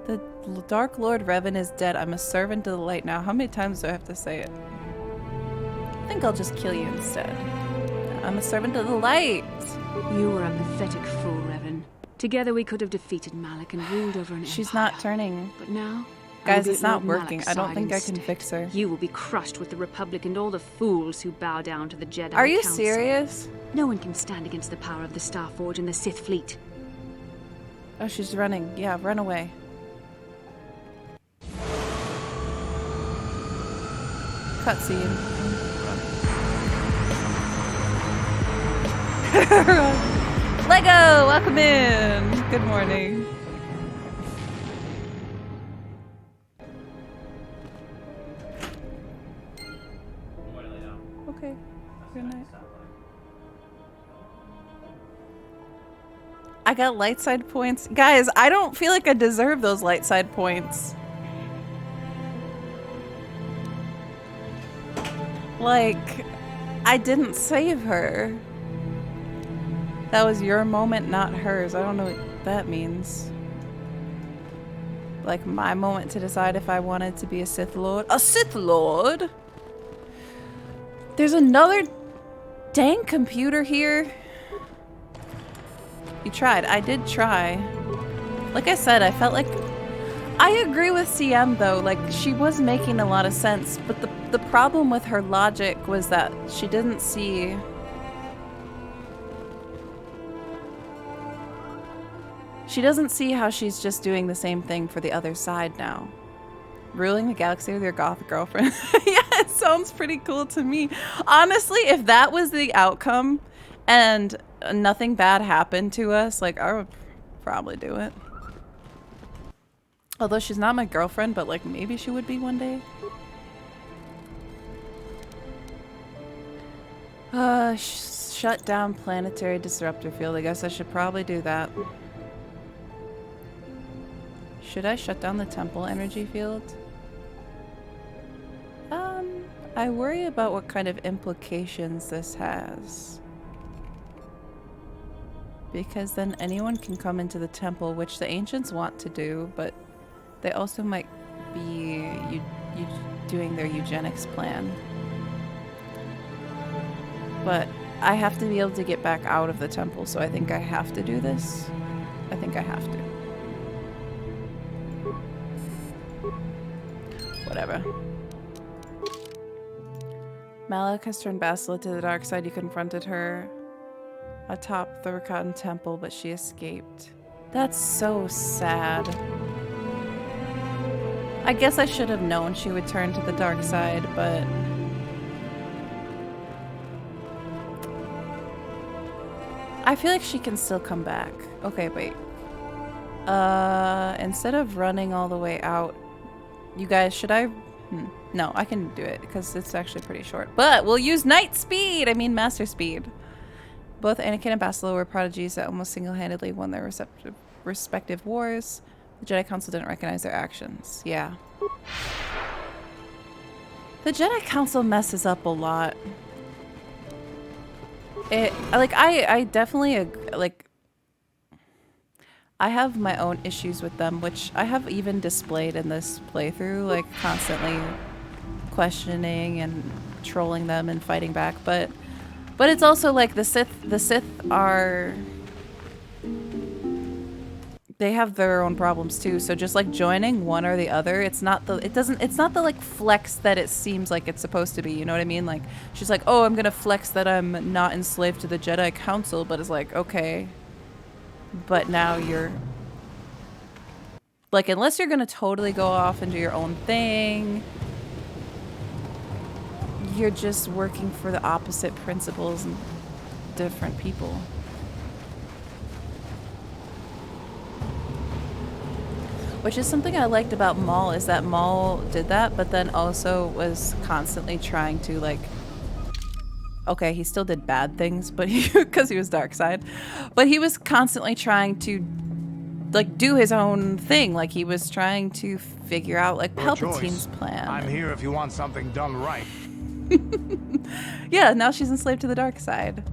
The Dark Lord Revan is dead. I'm a servant to the light now. How many times do I have to say it? I think I'll just kill you instead. I'm a servant of the light. You are a pathetic fool, Revan. Together we could have defeated Malak and ruled over an She's empire. not turning. But now, Guys, I'll be it's at not Lord working. Malak's I don't side think I can instead. fix her. You will be crushed with the Republic and all the fools who bow down to the Jedi Are you Council. serious? No one can stand against the power of the Starforge and the Sith fleet. Oh, she's running. Yeah, run away. Cutscene. Lego, welcome in. Good morning. Okay. Good night. I got light side points. Guys, I don't feel like I deserve those light side points. Like, I didn't save her. That was your moment, not hers. I don't know what that means. Like, my moment to decide if I wanted to be a Sith Lord. A Sith Lord? There's another dang computer here. You tried. I did try. Like I said, I felt like I agree with CM though. Like she was making a lot of sense, but the problem with her logic was that she didn't see. She doesn't see how she's just doing the same thing for the other side now. Ruling the galaxy with your goth girlfriend. Yeah, it sounds pretty cool to me. Honestly, if that was the outcome and nothing bad happened to us, like I would probably do it. Although she's not my girlfriend, but like maybe she would be one day. Shut down planetary disruptor field. I guess I should probably do that. Should I shut down the temple energy field? I worry about what kind of implications this has. Because then anyone can come into the temple, which the ancients want to do, but they also might be doing their eugenics plan. But I have to be able to get back out of the temple, so I think I have to do this. I think I have to. Whatever. Malak has turned Bastila to the dark side. You confronted her atop the Rakatan temple, but she escaped. That's so sad. I guess I should have known she would turn to the dark side, but I feel like she can still come back. Okay, wait. Instead of running all the way out, you guys, should I? No, I can do it because it's actually pretty short. But we'll use night speed! I mean master speed. Both Anakin and Bastila were prodigies that almost single-handedly won their respective wars. The Jedi Council didn't recognize their actions. Yeah. The Jedi Council messes up a lot. I definitely, like, I have my own issues with them, which I have even displayed in this playthrough, like constantly questioning and trolling them and fighting back. But it's also like the Sith are, they have their own problems too. So just like joining one or the other, it's not the like flex that it seems like it's supposed to be. You know what I mean? Like she's like, oh, I'm gonna flex that I'm not enslaved to the Jedi Council, but it's like, okay. But now you're like, unless you're gonna totally go off and do your own thing, you're just working for the opposite principles and different people. Which is something I liked about Maul, is that Maul did that, but then also was constantly trying to like, okay, he still did bad things, but because he was dark side, but he was constantly trying to like do his own thing. Like he was trying to figure out like Palpatine's plan. I'm here if you want something done right. Yeah, now she's enslaved to the dark side.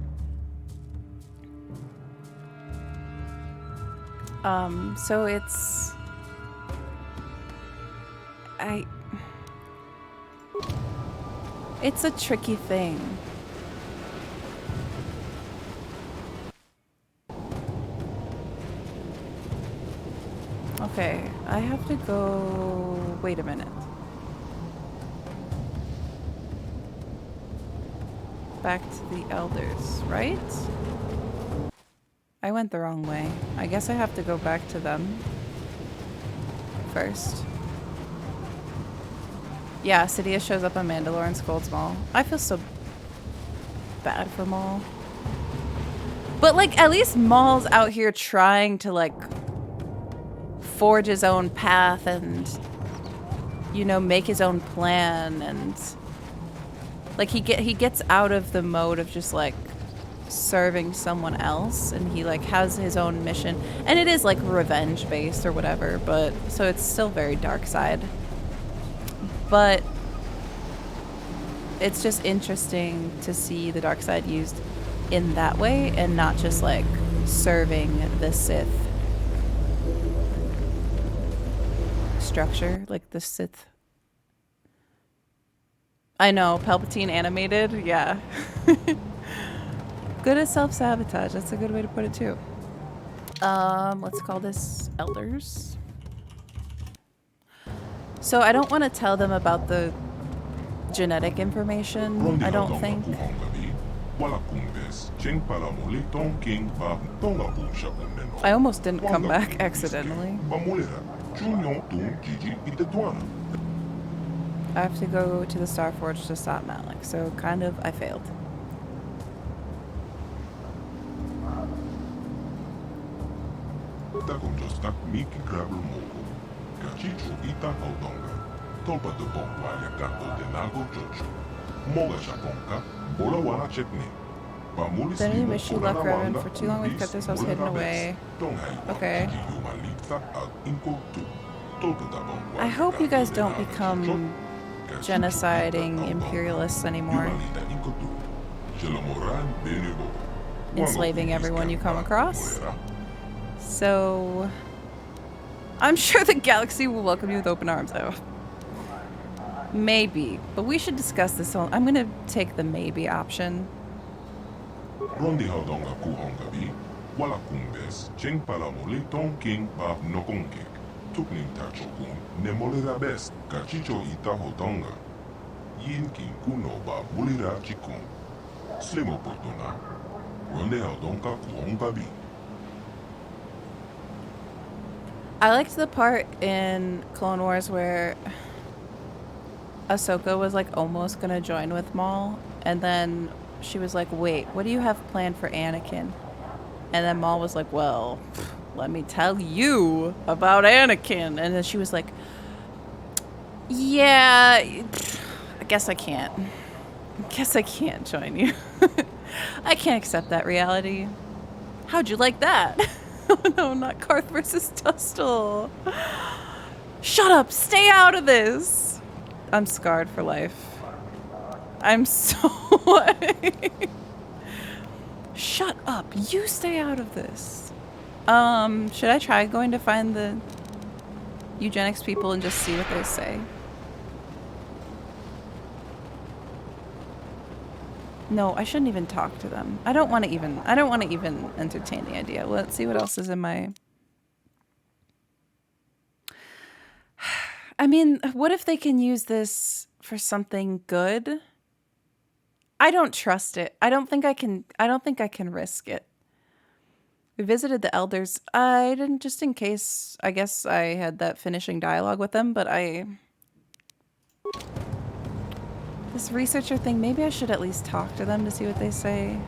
So it's a tricky thing. Okay, I have to go... Wait a minute. Back to the elders, right? I went the wrong way. I guess I have to go back to them first. Yeah, Sidious shows up on Mandalorian and scolds Maul. I feel so bad for Maul. But like, at least Maul's out here trying to like forge his own path and, you know, make his own plan, and like he gets out of the mode of just like serving someone else, and he like has his own mission, and it is like revenge based or whatever, but so it's still very dark side. But it's just interesting to see the dark side used in that way and not just like serving the Sith structure, like the Sith. I know, Palpatine animated, yeah. Good at self-sabotage, that's a good way to put it too. Let's call this elders. So I don't want to tell them about the genetic information, I don't think. I almost didn't come back accidentally. I have to go to the Starforge to stop Malik, so kind of I failed. Then wish you luck, Reverend. For too long we've kept ourselves hidden away. Okay. I hope you guys don't become genociding imperialists anymore. Enslaving everyone you come across. So I'm sure the galaxy will welcome you with open arms. Oh. Maybe, but we should discuss this. I'm gonna take the maybe option. I liked the part in Clone Wars where Ahsoka was like almost gonna join with Maul, and then she was like, wait, what do you have planned for Anakin? And then Maul was like, well, let me tell you about Anakin. And then she was like, yeah, I guess I can't. I guess I can't join you. I can't accept that reality. How'd you like that? Oh no, not Karth versus Tustle. Shut up, stay out of this. I'm scarred for life. I'm so... Shut up, you stay out of this. Should I try going to find the eugenics people and just see what they say? No, I shouldn't even talk to them. I don't want to even entertain the idea. Let's see what else is in my... I mean, what if they can use this for something good? I don't trust it. I don't think I can risk it. We visited the elders. I didn't, just in case. I guess I had that finishing dialogue with them, but this researcher thing, maybe I should at least talk to them to see what they say.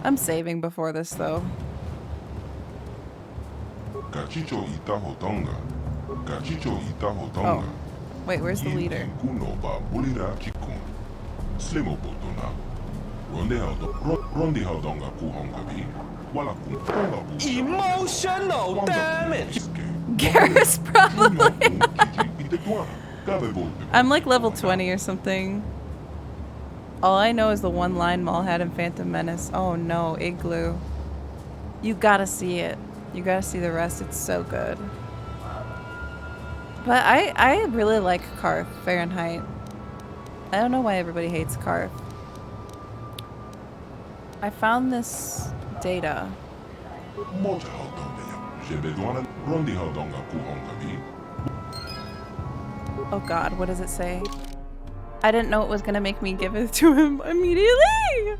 I'm saving before this, though. Oh. Wait, where's the leader? Emotional damage! Garrus, probably! I'm like level 20 or something. All I know is the one line Maul had in Phantom Menace. Oh no, Igloo. You gotta see it. You gotta see the rest. It's so good. But I really like Karth Fahrenheit. I don't know why everybody hates Karth. I found this data. Oh god, what does it say? I didn't know it was gonna make me give it to him immediately!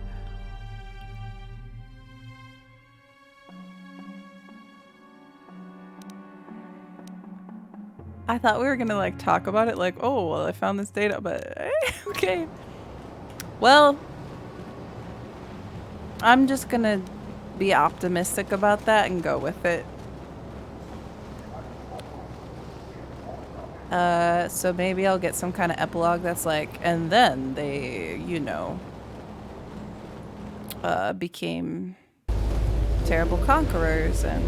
I thought we were gonna like talk about it like, oh, well I found this data, but okay. Well, I'm just gonna be optimistic about that and go with it. So maybe I'll get some kind of epilogue that's like, and then they, you know, became terrible conquerors and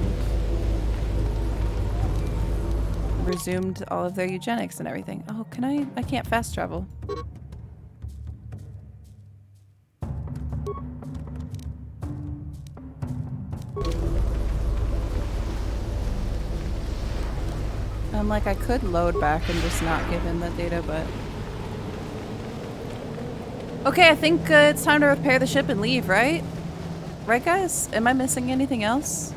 resumed all of their eugenics and everything. Oh, can I can't fast travel. I'm like, I could load back and just not give in the data, but... Okay, I think it's time to repair the ship and leave, right? Right, guys? Am I missing anything else?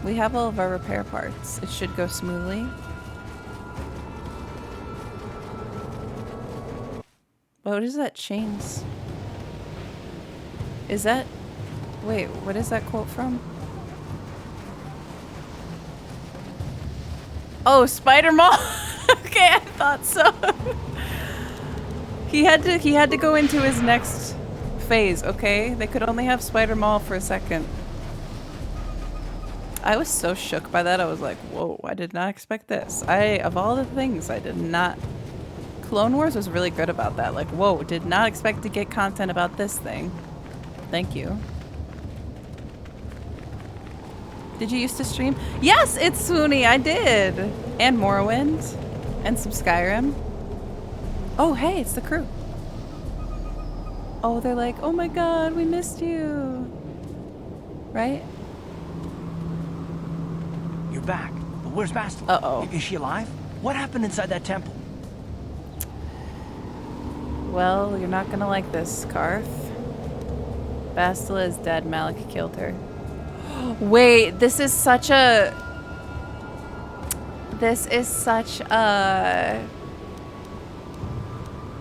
We have all of our repair parts. It should go smoothly. What is that, chains? Is that... Wait, what is that quote from? Oh, Spider-Man! Okay, I thought so. He had to go into his next phase, okay? They could only have Spider-Man for a second. I was so shook by that. I was like, whoa, I did not expect this. Of all the things, I did not... Clone Wars was really good about that. Like, whoa, did not expect to get content about this thing. Thank you. Did you used to stream? Yes, it's Swoony, I did. And Morrowind. And some Skyrim. Oh, hey, it's the crew. Oh, they're like, oh my god, we missed you. Right? You're back. But where's Bastila? Uh-oh. Is she alive? What happened inside that temple? Well, you're not gonna like this, Karth. Bastila is dead. Malik killed her. Wait, this is such a...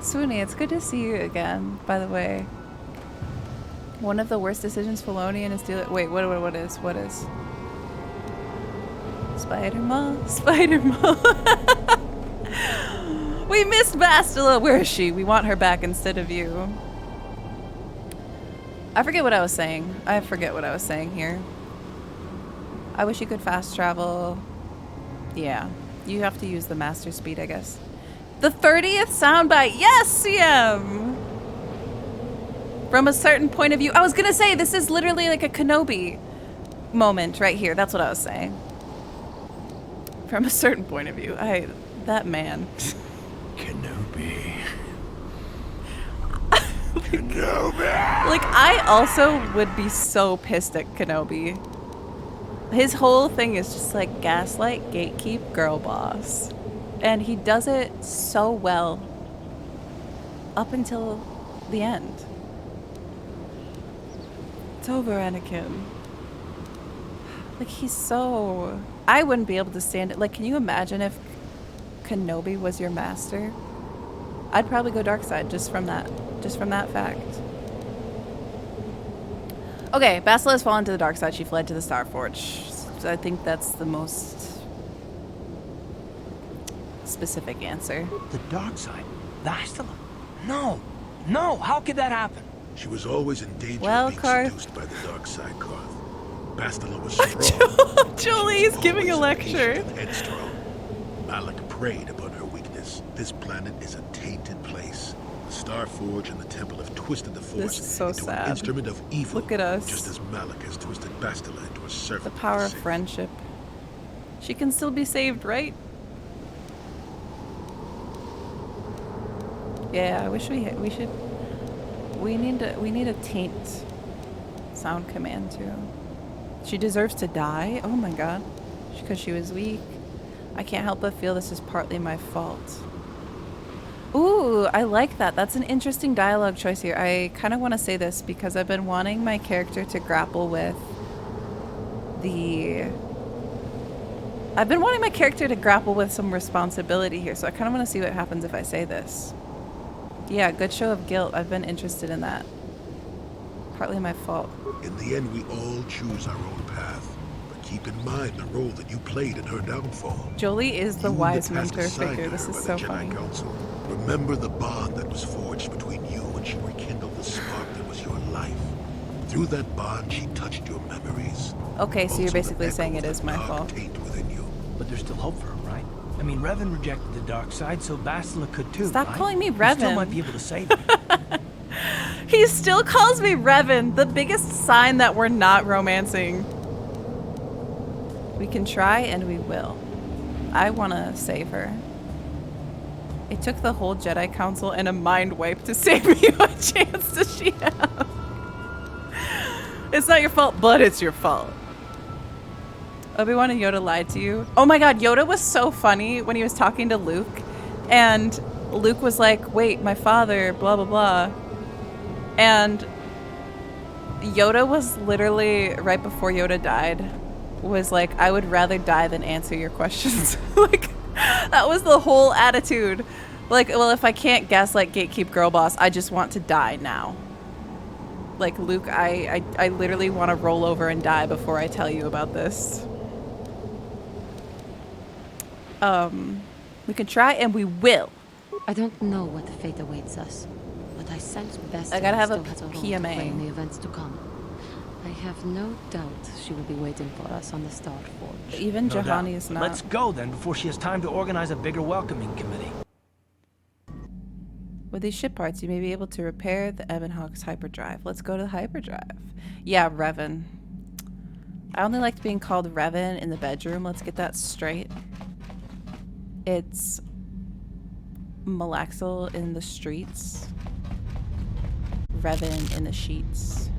Swoony, it's good to see you again, by the way. One of the worst decisions Felonian is dealing... Wait, what is? Spider-Man? Spider-Man. We missed Bastila! Where is she? We want her back instead of you. I forget what I was saying. Here. I wish you could fast travel. Yeah. You have to use the master speed, I guess. The 30th soundbite! Yes, CM! From a certain point of view. I was gonna say, this is literally like a Kenobi moment right here. That's what I was saying. From a certain point of view. That man. Kenobi. Kenobi! Like, I also would be so pissed at Kenobi. His whole thing is just like gaslight, gatekeep, girl boss. And he does it so well. Up until the end. It's over, Anakin. Like, he's so... I wouldn't be able to stand it. Like, can you imagine if Kenobi was your master? I'd probably go dark side just from that fact. Okay, Bastila has fallen to the dark side. She fled to the Starforge. So I think that's the most specific answer. The dark side? Bastila? No! No! How could that happen? She was always in danger Well, of being Karth. seduced by the dark side, Karth. Bastila was strong. Julie's giving a lecture. Headstrong. Malik preyed upon her weakness. This planet is a tainted place. The Starforge and the Temple have twisted the Force This is so into sad. an instrument of evil. Look at us. Just as Malik has twisted Bastila into a servant. The power of Sith. friendship. She can still be saved, right? Yeah, I wish we should. We need a taint sound command too. She deserves to die? Oh my god. Because she was weak. I can't help but feel this is partly my fault. Ooh, I like that. That's an interesting dialogue choice here. I kind of want to say this because I've been wanting my character to grapple with some responsibility here, so I kind of want to see what happens if I say this. Yeah, good show of guilt. I've been interested in that. Partly my fault. In the end, we all choose our own path. But keep in mind the role that you played in her downfall. Jolie is the You wise were cast mentor aside figure. to This her is by so the Jedi funny. Council. Remember the bond that was forged between you and she rekindled the spark that was your life. Through that bond, she touched your memories. Okay, so you're Also the basically saying echo it of is the my dark fault. taint within you. But there's still hope for her, right? I mean, Revan rejected the dark side, so Bastila could too, Stop right? calling me We still Revan. might be able to save her. He still calls me Revan, the biggest sign that we're not romancing. We can try and we will. I want to save her. It took the whole Jedi Council and a mind wipe to save me. What chance does she have? It's not your fault, but it's your fault. Obi-Wan and Yoda lied to you. Oh my god, Yoda was so funny when he was talking to Luke. And Luke was like, wait, my father, blah, blah, blah. And Yoda was literally, right before Yoda died, was like, I would rather die than answer your questions. Like, that was the whole attitude. Like, well, if I can't gaslight Gatekeep Girl Boss, I just want to die now. Like, Luke, I literally want to roll over and die before I tell you about this. We can try and we will. I don't know what fate awaits us, but I sense Bastila I gotta have a still has a role to PMA. play in the events to come. I have no doubt she will be waiting for us on the Star Forge. Even No doubt. Juhani is not. Let's go then before she has time to organize a bigger welcoming committee. With these ship parts, you may be able to repair the Evanhawk's hyperdrive. Let's go to the hyperdrive. Yeah, Revan. I only liked being called Revan in the bedroom. Let's get that straight. It's Melaxle in the streets. Revan in the sheets.